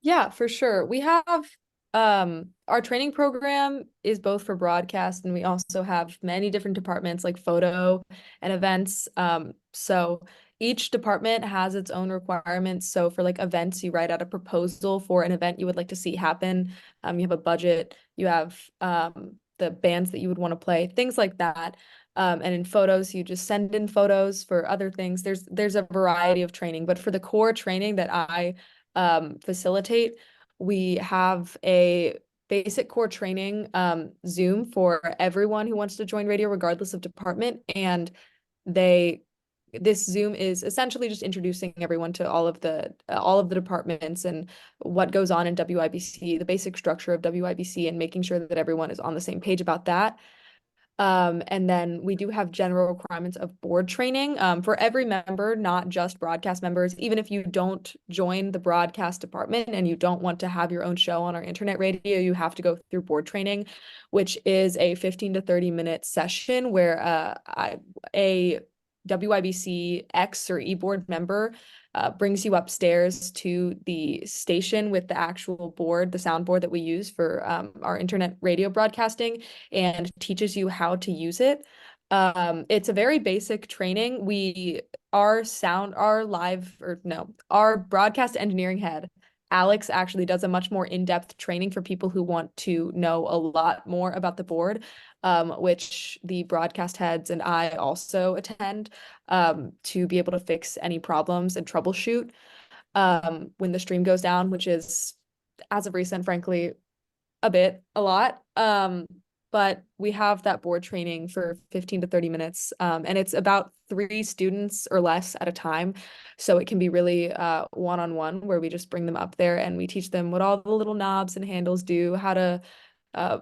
Yeah, for sure. We have our training program is both for broadcast, and we also have many different departments like photo and events. So each department has its own requirements. So for like events, you write out a proposal for an event you would like to see happen. You have a budget, you have the bands that you would want to play, things like that. And in photos, you just send in photos. For other things, there's a variety of training, but for the core training that I facilitate, we have a basic core training Zoom for everyone who wants to join radio, regardless of department. And this Zoom is essentially just introducing everyone to all of the departments and what goes on in WYBC, the basic structure of WYBC, and making sure that everyone is on the same page about that. And then we do have general requirements of board training for every member, not just broadcast members. Even if you don't join the broadcast department and you don't want to have your own show on our internet radio, you have to go through board training, which is a 15 to 30-minute session where a WYBC X or e-board member brings you upstairs to the station with the actual board, the soundboard that we use for our internet radio broadcasting, and teaches you how to use it. It's a very basic training. Our broadcast engineering head, Alex, actually does a much more in-depth training for people who want to know a lot more about the board, which the broadcast heads and I also attend to be able to fix any problems and troubleshoot when the stream goes down, which is, as of recent, frankly, a lot. But we have that board training for 15 to 30 minutes, and it's about 3 students or less at a time. So it can be really one-on-one, where we just bring them up there and we teach them what all the little knobs and handles do, how to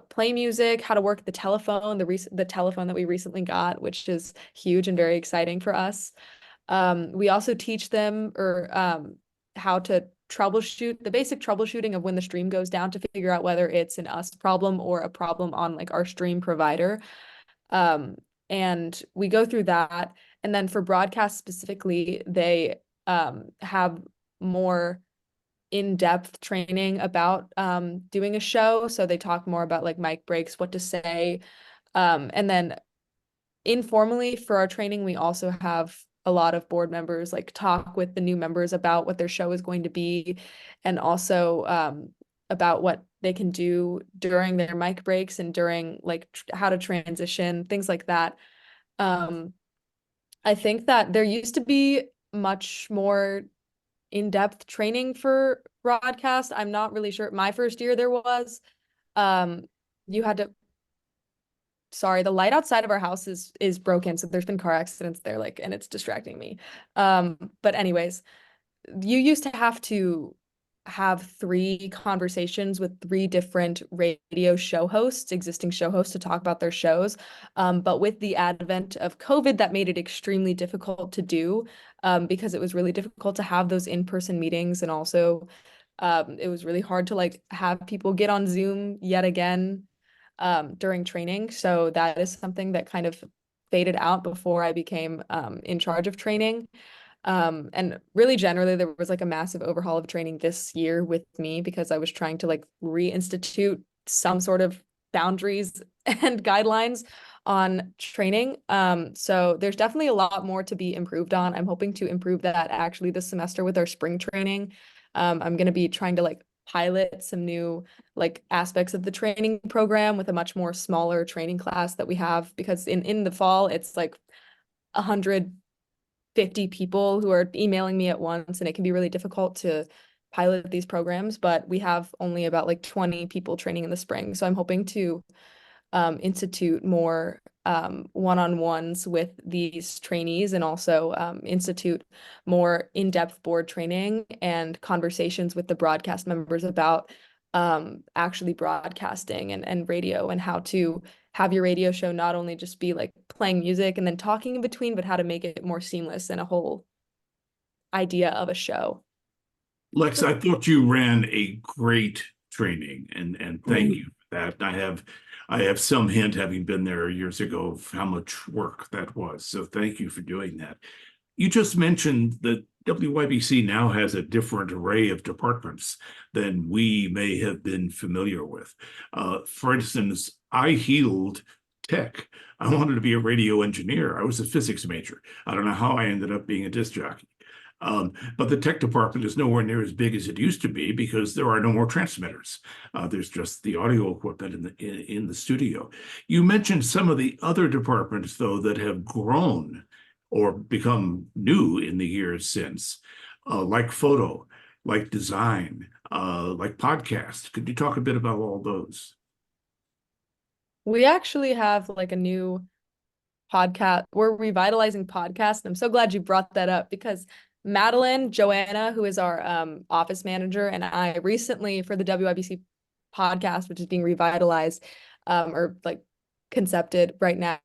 play music, how to work the telephone, the telephone that we recently got, which is huge and very exciting for us. We also teach them how to troubleshoot, the basic troubleshooting of when the stream goes down, to figure out whether it's an us problem or a problem on like our stream provider. And we go through that. And then for broadcast specifically, they have more in-depth training about doing a show. So they talk more about like mic breaks, what to say. And then informally for our training, we also have a lot of board members like talk with the new members about what their show is going to be, and also about what they can do during their mic breaks and during like how to transition, things like that. I think that there used to be much more in-depth training for broadcast. I'm not really sure. My first year there was. You had to, sorry, the light outside of our house is broken, so there's been car accidents there, like, and it's distracting me. But anyways, you used to have to have 3 conversations with 3 different radio show hosts, existing show hosts, to talk about their shows. But with the advent of COVID, that made it extremely difficult to do, because it was really difficult to have those in-person meetings. And also, it was really hard to like have people get on Zoom yet again during training. So that is something that kind of faded out before I became in charge of training. And really generally there was like a massive overhaul of training this year with me, because I was trying to like reinstitute some sort of boundaries and guidelines on training. So there's definitely a lot more to be improved on. I'm hoping to improve that actually this semester with our spring training. I'm going to be trying to like pilot some new like aspects of the training program with a much more smaller training class that we have, because in the fall it's like 150 people who are emailing me at once, and it can be really difficult to pilot these programs, but we have only about like 20 people training in the spring. So I'm hoping to institute more one-on-ones with these trainees, and also institute more in-depth board training and conversations with the broadcast members about actually broadcasting and radio, and how to have your radio show not only just be like playing music and then talking in between, but how to make it more seamless and a whole idea of a show. Lex, I thought you ran a great training, and thank you for that. I have some hint, having been there years ago, of how much work that was. So thank you for doing that. You just mentioned that WYBC now has a different array of departments than we may have been familiar with. For instance, I healed tech. I wanted to be a radio engineer. I was a physics major. I don't know how I ended up being a disc jockey. But the tech department is nowhere near as big as it used to be, because there are no more transmitters. There's just the audio equipment in the studio. You mentioned some of the other departments, though, that have grown or become new in the years since, like photo, like design, like podcast. Could you talk a bit about all those? We actually have like a new podcast. We're revitalizing podcast. And I'm so glad you brought that up, because Madeline, Joanna, who is our office manager, and I recently, for the WYBC podcast, which is being revitalized or like concepted right now,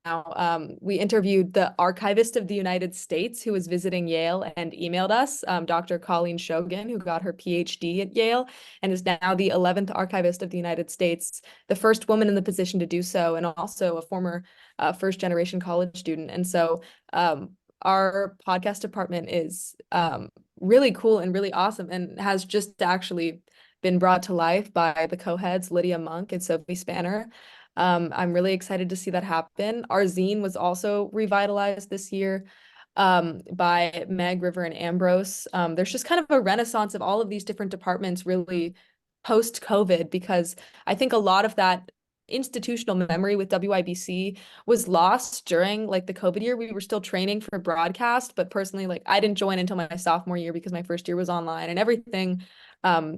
we interviewed the archivist of the United States who was visiting Yale and emailed us, Dr. Colleen Shogan, who got her PhD at Yale and is now the 11th archivist of the United States, the first woman in the position to do so, and also a former first-generation college student. And so our podcast department is really cool and really awesome, and has just actually been brought to life by the co-heads, Lydia Monk and Sophie Spanner. I'm really excited to see that happen. Our zine was also revitalized this year by Meg, River, and Ambrose. There's just kind of a renaissance of all of these different departments really post-COVID, because I think a lot of that institutional memory with WYBC was lost during like the COVID year. We were still training for broadcast, but personally, like I didn't join until my sophomore year because my first year was online, and everything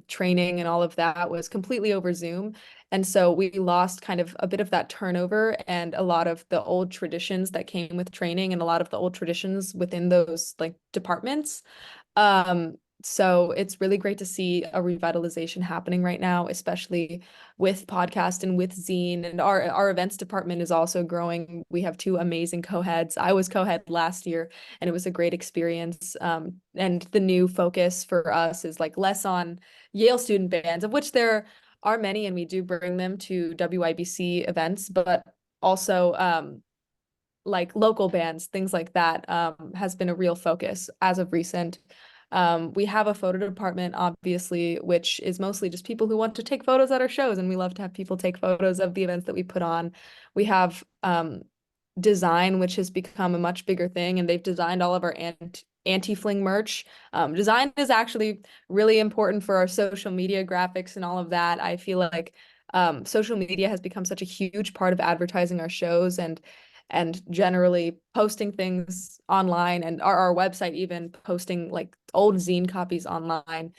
training and all of that was completely over Zoom. And so we lost kind of a bit of that turnover and a lot of the old traditions that came with training, and a lot of the old traditions within those like departments. So it's really great to see a revitalization happening right now, especially with podcast and with zine. And our events department is also growing. We have 2 amazing co-heads. I was co-head last year, and it was a great experience. And the new focus for us is like less on Yale student bands, of which there are many, and we do bring them to WYBC events, but also like local bands, things like that, has been a real focus as of recent. We have a photo department, obviously, which is mostly just people who want to take photos at our shows, and we love to have people take photos of the events that we put on. We have design, which has become a much bigger thing, and they've designed all of our anti-fling merch. Design is actually really important for our social media graphics and all of that. I feel like social media has become such a huge part of advertising our shows and generally posting things online, and our website even posting like old zine copies online.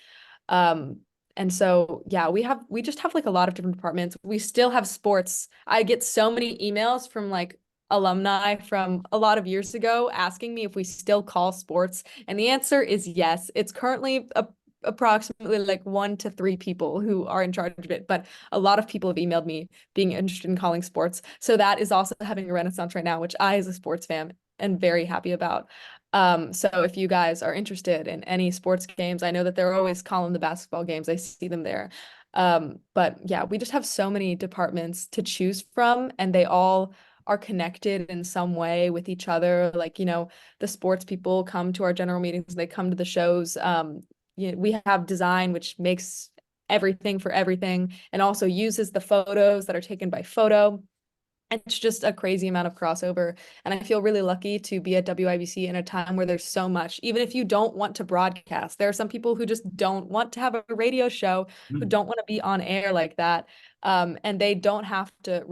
And so, yeah, we just have like a lot of different departments. We still have sports. I get so many emails from like alumni from a lot of years ago asking me if we still call sports. And the answer is yes. It's currently approximately like 1 to 3 people who are in charge of it, but a lot of people have emailed me being interested in calling sports. So that is also having a renaissance right now, which I, as a sports fan, am very happy about. So if you guys are interested in any sports games, I know that they're always calling the basketball games. I see them there. But yeah, we just have so many departments to choose from, and they all are connected in some way with each other. Like, the sports people come to our general meetings, they come to the shows. We have design, which makes everything for everything and also uses the photos that are taken by photo. It's just a crazy amount of crossover. And I feel really lucky to be at WYBC in a time where there's so much, even if you don't want to broadcast. There are some people who just don't want to have a radio show, who don't want to be on air like that. And they don't have to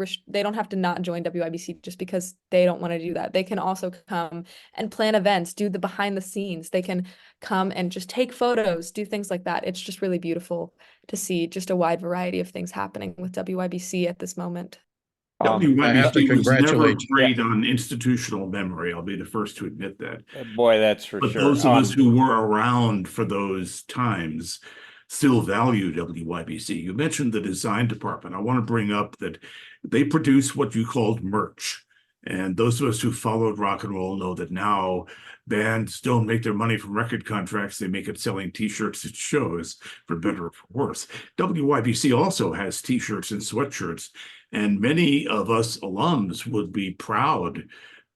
not join WYBC just because they don't want to do that. They can also come and plan events, do the behind the scenes. They can come and just take photos, do things like that. It's just really beautiful to see just a wide variety of things happening with WYBC at this moment. I have to WYBC was never congratulate you. great on institutional memory. I'll be the first to admit that. Boy, that's for But sure. those of us who were around for those times still value WYBC. You mentioned the design department. I want to bring up that they produce what you called merch. And those of us who followed rock and roll know that now bands don't make their money from record contracts. They make it selling T-shirts at shows, for better or for worse. WYBC also has T-shirts and sweatshirts. And many of us alums would be proud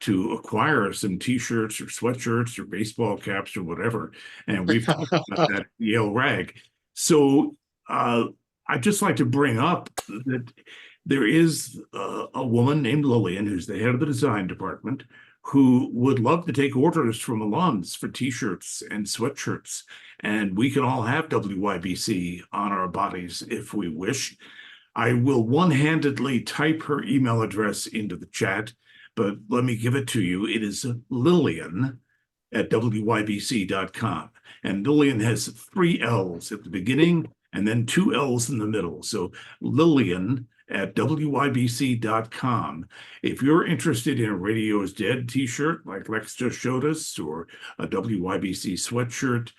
to acquire some T-shirts or sweatshirts or baseball caps or whatever. And we've talked about that at Yale Rag. So I'd just like to bring up that there is a woman named Lillian, who's the head of the design department, who would love to take orders from alums for T-shirts and sweatshirts. And we can all have WYBC on our bodies if we wish. I will one-handedly type her email address into the chat, but let me give it to you. It is Lillian@wybc.com. And Lillian has 3 L's at the beginning and then 2 L's in the middle. So Lillian@wybc.com. If you're interested in a Radio is Dead t-shirt, like Lex just showed us, or a WYBC sweatshirt,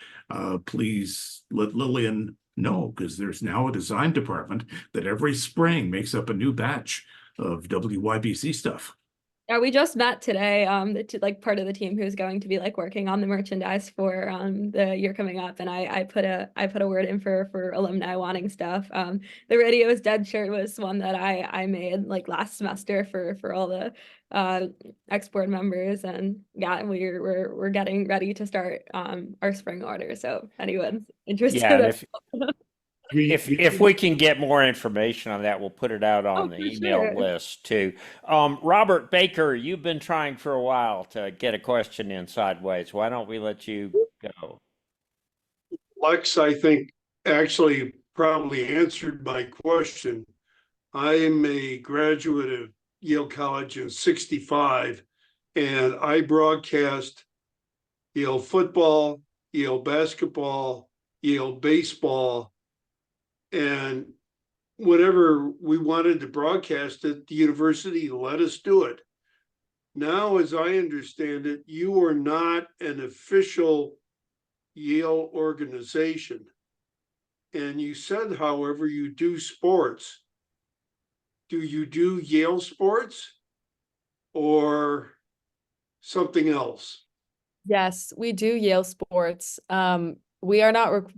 please let Lillian know, because there's now a design department that every spring makes up a new batch of WYBC stuff. Yeah, we just met today, like part of the team who's going to be like working on the merchandise for the year coming up, and I put a word in for alumni wanting stuff. The Radio is Dead shirt was one that I made like last semester for all the export members, and yeah, we're getting ready to start our spring order. So anyone's interested, Yeah, if we can get more information on that, we'll put it out on the email list too. Robert Baker, you've been trying for a while to get a question in sideways. Why don't we let you go? Lex, I think, actually probably answered my question. I am a graduate of Yale College in '65, and I broadcast Yale football, Yale basketball, Yale baseball, and whenever we wanted to broadcast it, the university let us do it. Now, as I understand it, you are not an official Yale organization. And you said, however, you do sports. Do you do Yale sports or something else? Yes, we do Yale sports. We are not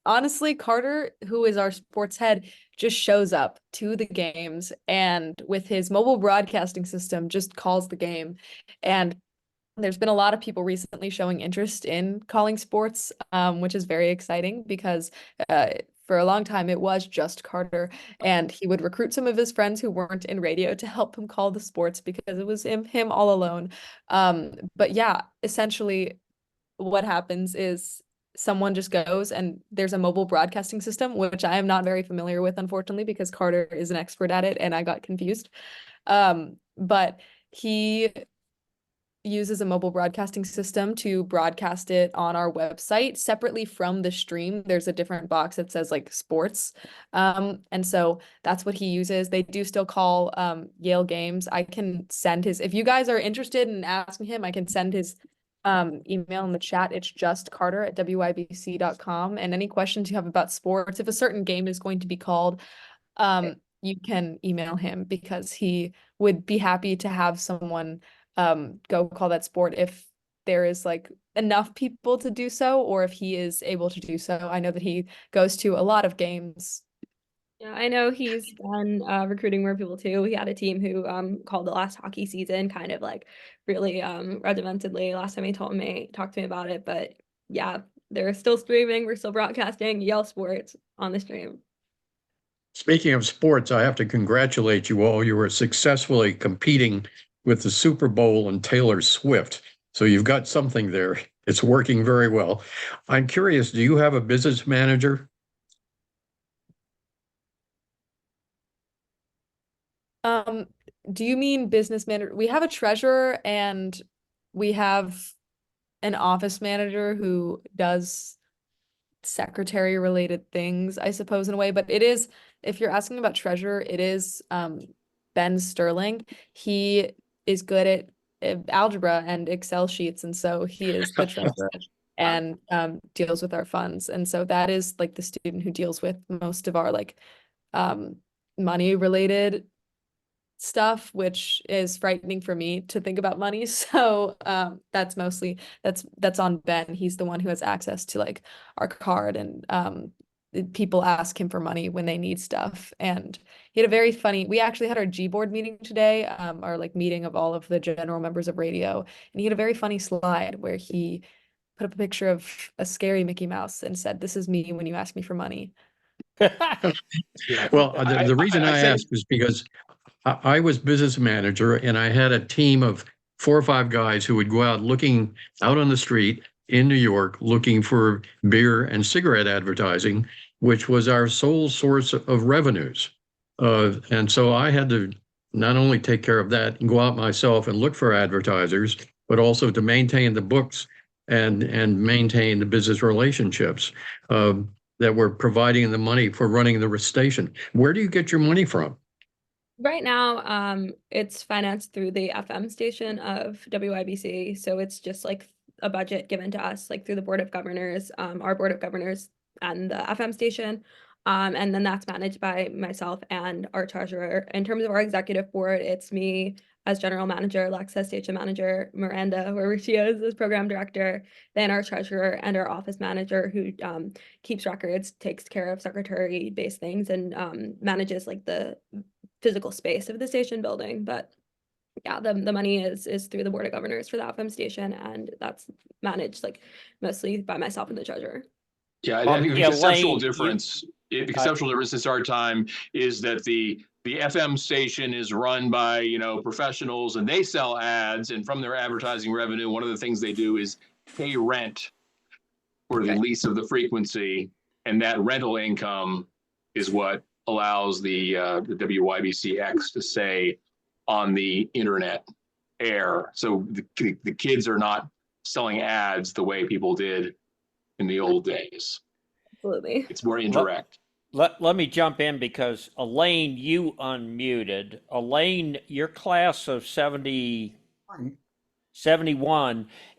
honestly, Carter, who is our sports head, just shows up to the games and with his mobile broadcasting system just calls the game. And There's been a lot of people recently showing interest in calling sports, which is very exciting because for a long time it was just Carter, and he would recruit some of his friends who weren't in radio to help him call the sports because it was him all alone. But yeah, essentially what happens is someone just goes and there's a mobile broadcasting system, which I am not very familiar with, unfortunately, because Carter is an expert at it and I got confused. But he uses a mobile broadcasting system to broadcast it on our website separately from the stream. There's a different box that says like sports. And so that's what he uses. They do still call Yale games. I can send his, if you guys are interested in asking him, I can send his email in the chat. It's just carter@wybc.com. And any questions you have about sports, if a certain game is going to be called, you can email him because he would be happy to have someone go call that sport if there is like enough people to do so, or if he is able to do so. I know that he goes to a lot of games. Yeah, I know he's done recruiting more people too. He had a team who called the last hockey season kind of like really regimentedly last time he talked to me about it. But yeah, they're still streaming, we're still broadcasting Yale Sports on the stream. Speaking of sports, I have to congratulate you all. You were successfully competing with the Super Bowl and Taylor Swift. So you've got something there. It's working very well. I'm curious, do you have a business manager? Do you mean business manager? We have a treasurer and we have an office manager who does secretary related things, I suppose, in a way. But it is, if you're asking about treasurer, it is Ben Sterling. He is good at algebra and Excel sheets, and so he is the treasurer and deals with our funds. And so that is like the student who deals with most of our like money related stuff, which is frightening for me to think about money. So that's mostly that's on Ben. He's the one who has access to like our card, and people ask him for money when they need stuff. And he had a very funny, we actually had our G board meeting today, our like meeting of all of the general members of radio, and he had a very funny slide where he put up a picture of a scary Mickey Mouse and said, "This is me when you ask me for money." Well, the reason I ask is because I was business manager and I had a team of 4 or 5 guys who would go out looking out on the street in New York, looking for beer and cigarette advertising, which was our sole source of revenues. And so I had to not only take care of that and go out myself and look for advertisers, but also to maintain the books and maintain the business relationships that were providing the money for running the station. Where do you get your money from? Right now, it's financed through the FM station of WYBC. So it's just like a budget given to us, like through the Board of Governors, our Board of Governors and the FM station. And then that's managed by myself and our treasurer. In terms of our executive board, it's me as general manager, Alexa, station manager, Miranda, where she is as program director, then our treasurer and our office manager who keeps records, takes care of secretary-based things, and manages like the physical space of the station building. But yeah, the money is through the Board of Governors for the FM station, and that's managed like mostly by myself and the treasurer. Yeah, I think the conceptual Elaine, difference, the conceptual difference since our time is that the FM station is run by, professionals, and they sell ads, and from their advertising revenue, one of the things they do is pay rent for the lease of the frequency, and that rental income is what allows the WYBC-X to stay on the internet air. So the kids are not selling ads the way people did in the old days. Absolutely. It's more indirect. Let me jump in because Elaine, you unmuted. Elaine, your class of 71,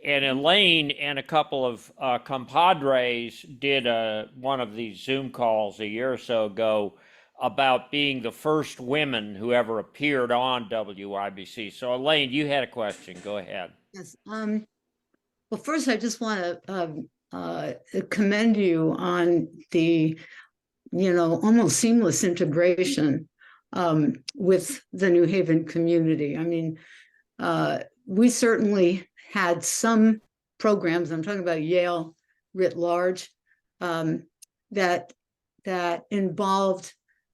and Elaine and a couple of compadres did one of these Zoom calls a year or so ago about being the first women who ever appeared on WYBC. So Elaine, you had a question. Go ahead. Yes. Well, first, I just want to commend you on the, almost seamless integration with the New Haven community. I mean, we certainly had some programs, I'm talking about Yale writ large, that involved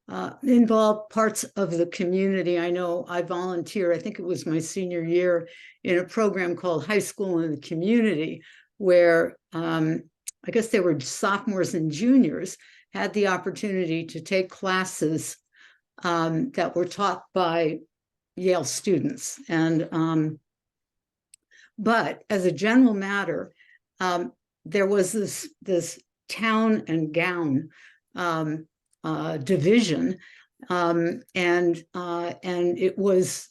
parts of the community. I know I volunteered, I think it was my senior year, in a program called High School in the Community, where I guess they were sophomores and juniors, had the opportunity to take classes that were taught by Yale students. And but as a general matter, there was this town and gown division, and it was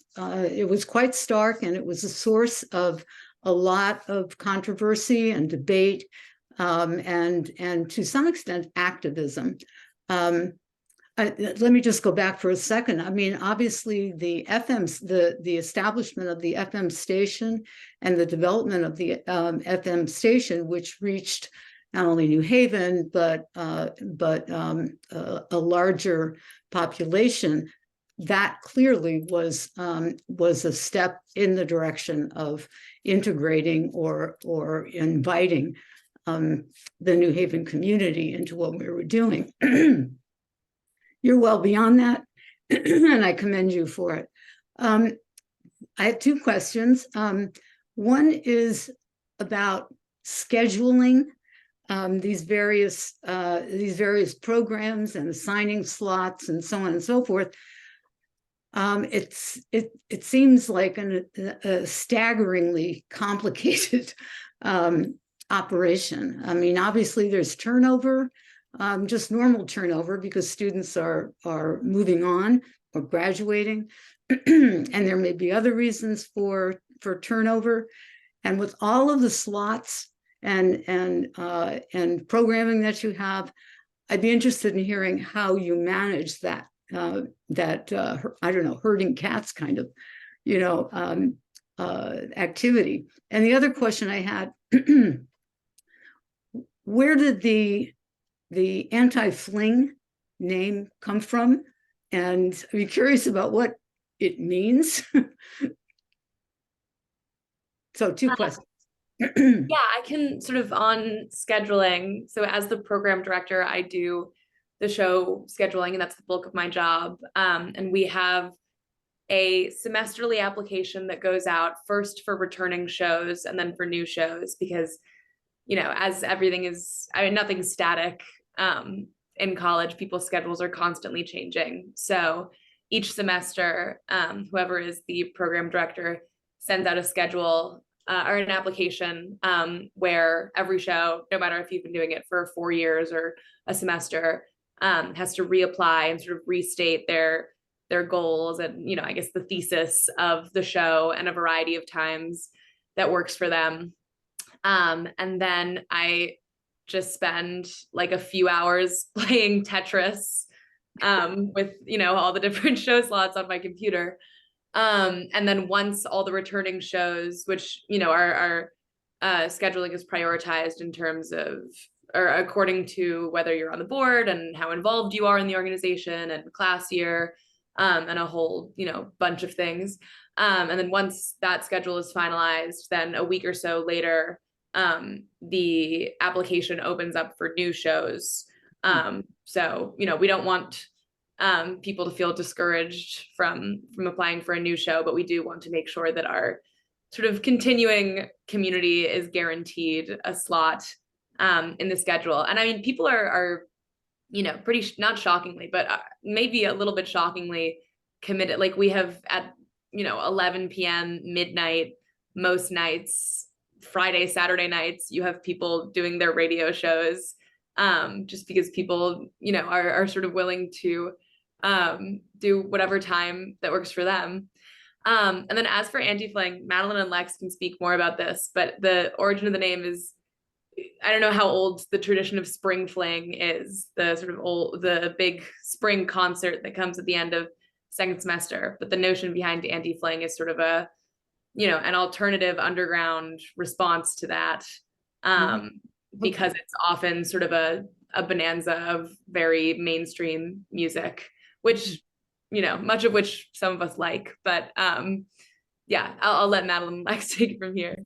quite stark, and it was a source of a lot of controversy and debate, and to some extent activism. Let me just go back for a second. I mean, obviously, the establishment of the FM station and the development of the FM station, which reached not only New Haven but a larger population, that clearly was a step in the direction of integrating or inviting the New Haven community into what we were doing. You're well beyond that, and I commend you for it. I have two questions. One is about scheduling these various programs and assigning slots and so on and so forth. It seems like a staggeringly complicated operation. I mean, obviously there's turnover, just normal turnover, because students are moving on or graduating, and there may be other reasons for turnover. And with all of the slots and programming that you have, I'd be interested in hearing how you manage that I don't know, herding cats kind of, activity. And the other question I had, where did the anti-fling name come from? And I'd be curious about what it means. So 2 questions. Yeah, I can sort of on scheduling. So as the program director, I do the show scheduling, and that's the bulk of my job. And we have a semesterly application that goes out first for returning shows and then for new shows, because, as everything is, nothing's static. In college, people's schedules are constantly changing. So each semester, whoever is the program director sends out a schedule or an application where every show, no matter if you've been doing it for 4 years or a semester, has to reapply and sort of restate their goals and, I guess the thesis of the show and a variety of times that works for them. And then I just spend like a few hours playing Tetris with, all the different show slots on my computer. And then once all the returning shows, which, our scheduling is prioritized in terms of, or according to whether you're on the board and how involved you are in the organization and class year, and a whole, bunch of things. And then once that schedule is finalized, then a week or so later, the application opens up for new shows. So, we don't want people to feel discouraged from applying for a new show, but we do want to make sure that our sort of continuing community is guaranteed a slot in the schedule. And I mean, people are pretty, not shockingly, but maybe a little bit shockingly committed. Like we have at 11 p.m. midnight most nights, Friday, Saturday nights, you have people doing their radio shows, just because people, are sort of willing to do whatever time that works for them. And then as for anti-fling, Madelyn and Lex can speak more about this, but the origin of the name is, I don't know how old the tradition of spring fling is, the sort of the big spring concert that comes at the end of second semester. But the notion behind anti-fling is sort of a, an alternative underground response to that, because it's often sort of a bonanza of very mainstream music, which, much of which some of us like, but yeah, I'll let Madeline Lex take it from here.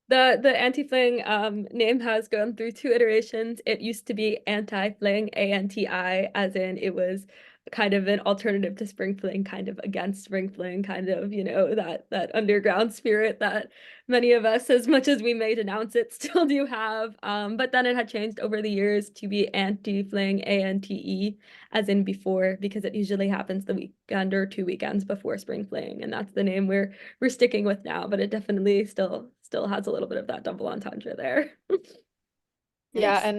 The anti-fling name has gone through 2 iterations. It used to be anti-fling, ANTI, as in it was kind of an alternative to spring fling, kind of against spring fling, kind of, you know, that underground spirit that many of us, as much as we may denounce it, still do have. But then it had changed over the years to be anti-fling, ANTE, as in before, because it usually happens the weekend or 2 weekends before spring fling, and that's the name we're sticking with now. But it definitely still has a little bit of that double entendre there. Yeah, Nice. and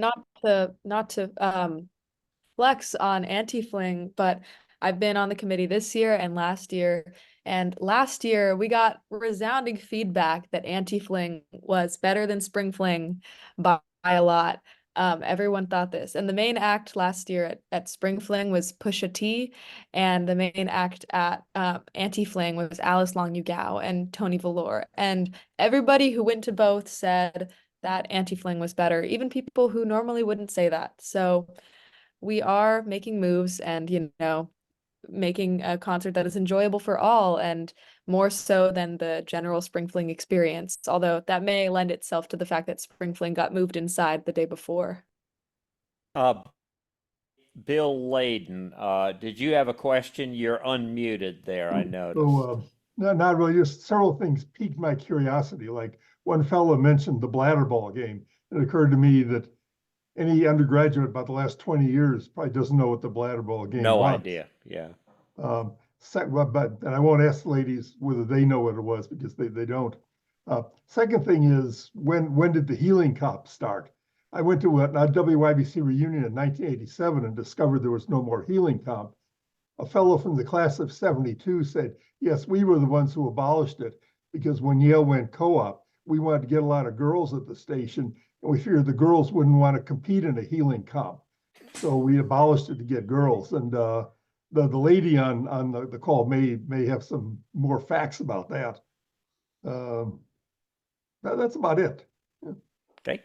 not to flex on anti-fling, but I've been on the committee this year and last year. And last year we got resounding feedback that anti-fling was better than spring fling by a lot. Everyone thought this. And the main act last year at spring fling was Pusha T, and the main act at anti-fling was Alice Long Yu-Gao and Tony Velour. And everybody who went to both said that anti-fling was better, even people who normally wouldn't say that. So we are making moves and, you know, making a concert that is enjoyable for all, and more so than the general spring fling experience, although that may lend itself to the fact that spring fling got moved inside the day before. Bill Layden, did you have a question? You're unmuted there, I noticed. So, not really, just several things piqued my curiosity. Like one fellow mentioned the bladder ball game. It occurred to me that any undergraduate about the last 20 years probably doesn't know what the bladder ball game No was. idea, yeah. And I won't ask the ladies whether they know what it was, because they don't. Second thing is, when did the healing cup start? I went to a WYBC reunion in 1987 and discovered there was no more healing comp. A fellow from the class of 72 said, yes, we were the ones who abolished it, because when Yale went co-op, we wanted to get a lot of girls at the station, and we figured the girls wouldn't want to compete in a healing comp. So we abolished it to get girls. And the lady on the call may have some more facts about that. That's about it. Yeah. Okay.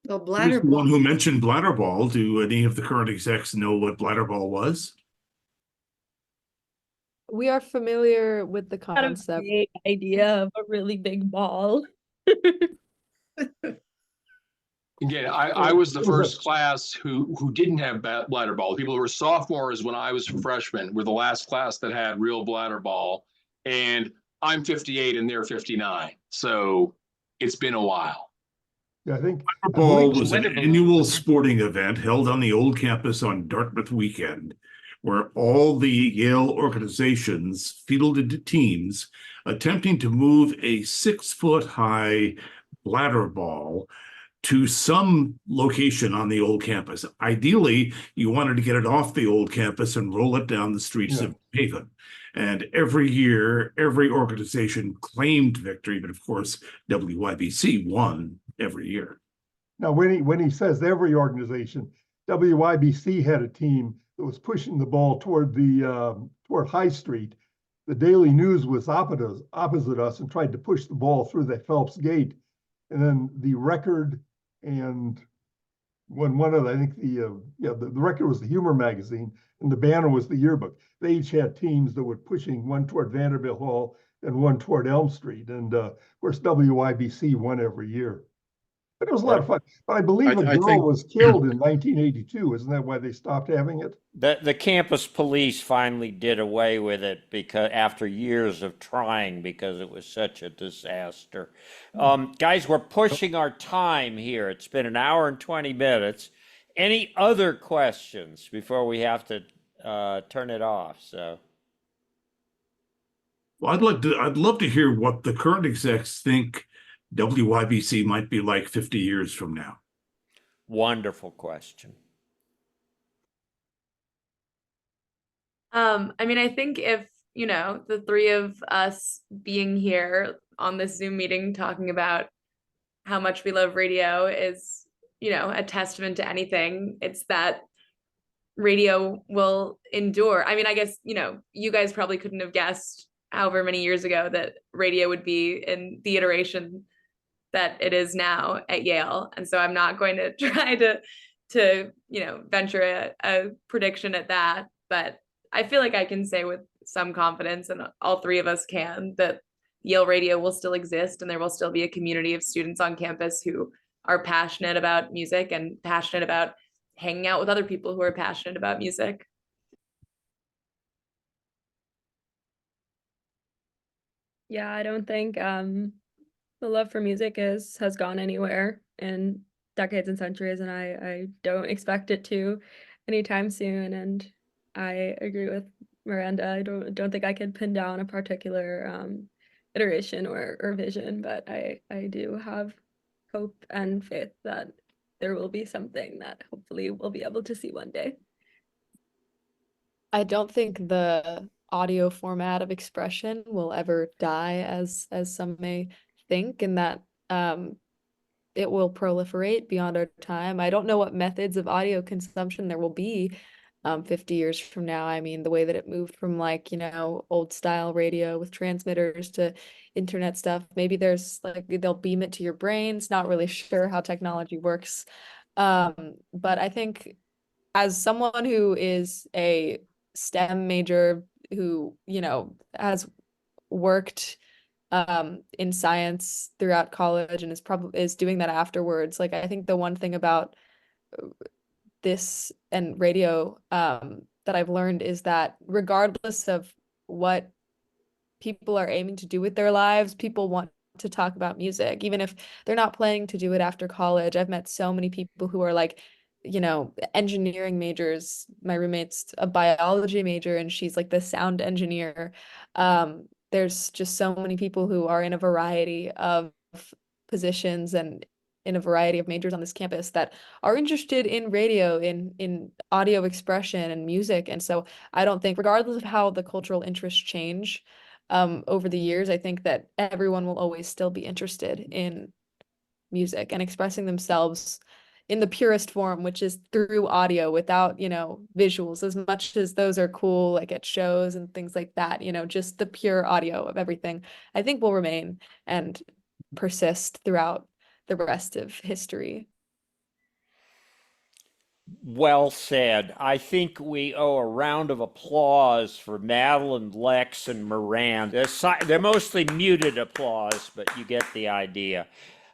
Well, Who's bladder the one ball. who mentioned bladder ball? Do any of the current execs know what bladder ball was? We are familiar with the Kind of concept. vague idea of a really big ball. Again, I was the first class who didn't have bladder ball. People who were sophomores when I was a freshman were the last class that had real bladder ball. And I'm 58 and they're 59. So it's been a while. Yeah, I think Bladder ball was an Winnable. annual sporting event held on the old campus on Dartmouth weekend, where all the Yale organizations fielded teams attempting to move a 6-foot-high bladder ball to some location on the old campus. Ideally, you wanted to get it off the old campus and roll it down the streets of Haven. And every year, every organization claimed victory, but of course, WYBC won every year. Now, when he says every organization, WYBC had a team that was pushing the ball toward High Street. The Daily News was opposite us and tried to push the ball through that Phelps Gate. And then the Record and one of the, I think the Record was the Humor magazine, and the Banner was the yearbook. They each had teams that were pushing, one toward Vanderbilt Hall and one toward Elm Street. And of course, WYBC won every year. But it was a lot of fun. But I believe a girl was killed in 1982. Isn't that why they stopped having it? The campus police finally did away with it because after years of trying, because it was such a disaster. Guys, we're pushing our time here. It's been an hour and 20 minutes. Any other questions before we have to turn it off? So, Well, I'd love to hear what the current execs think WYBC might be like 50 years from now. wonderful question. I mean, I think if, you know, the 3 of us being here on this Zoom meeting talking about how much we love radio is, you know, a testament to anything, it's that radio will endure. I mean, I guess, you know, you guys probably couldn't have guessed however many years ago that radio would be in the iteration that it is now at Yale. And so I'm not going to try to to, venture a prediction at that, but I feel like I can say with some confidence, and all three of us can, that Yale Radio will still exist and there will still be a community of students on campus who are passionate about music and passionate about hanging out with other people who are passionate about music. Yeah, I don't think the love for music has gone anywhere in decades and centuries, and I don't expect it to anytime soon. And I agree with Miranda. I don't think I could pin down a particular iteration or vision, but I do have hope and faith that there will be something that hopefully we'll be able to see one day. I don't think the audio format of expression will ever die, as some may think, and that it will proliferate beyond our time. I don't know what methods of audio consumption there will be 50 years from now. I mean, the way that it moved from old style radio with transmitters to internet stuff, maybe there's they'll beam it to your brains. Not really sure how technology works. But I think as someone who is a STEM major who, has worked in science throughout college and is doing that afterwards. I think the one thing about this and radio that I've learned is that regardless of what people are aiming to do with their lives, people want to talk about music, even if they're not planning to do it after college. I've met so many people who are engineering majors. My roommate's a biology major and she's the sound engineer. There's just so many people who are in a variety of positions and in a variety of majors on this campus that are interested in radio, in audio expression and music. And so I don't think, regardless of how the cultural interests change over the years, I think that everyone will always still be interested in music and expressing themselves in the purest form, which is through audio without, visuals, as much as those are cool, at shows and things like that, just the pure audio of everything, I think will remain and persist throughout the rest of history. Well said. I think we owe a round of applause for Madelyn, Lex, and Miranda. They're mostly muted applause, but you get the idea.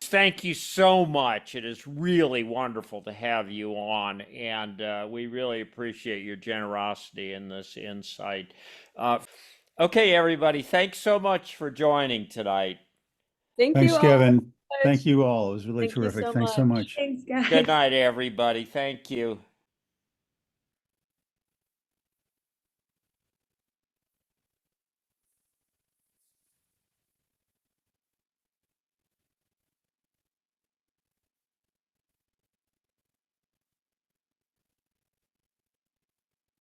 Thank you so much. It is really wonderful to have you on, and we really appreciate your generosity in this insight. Okay, everybody, thanks so much for joining tonight. Thanks, Kevin. Thank you all. It was really Thank you terrific. so Thanks so much. Thanks, guys. Good night, everybody. Thank you.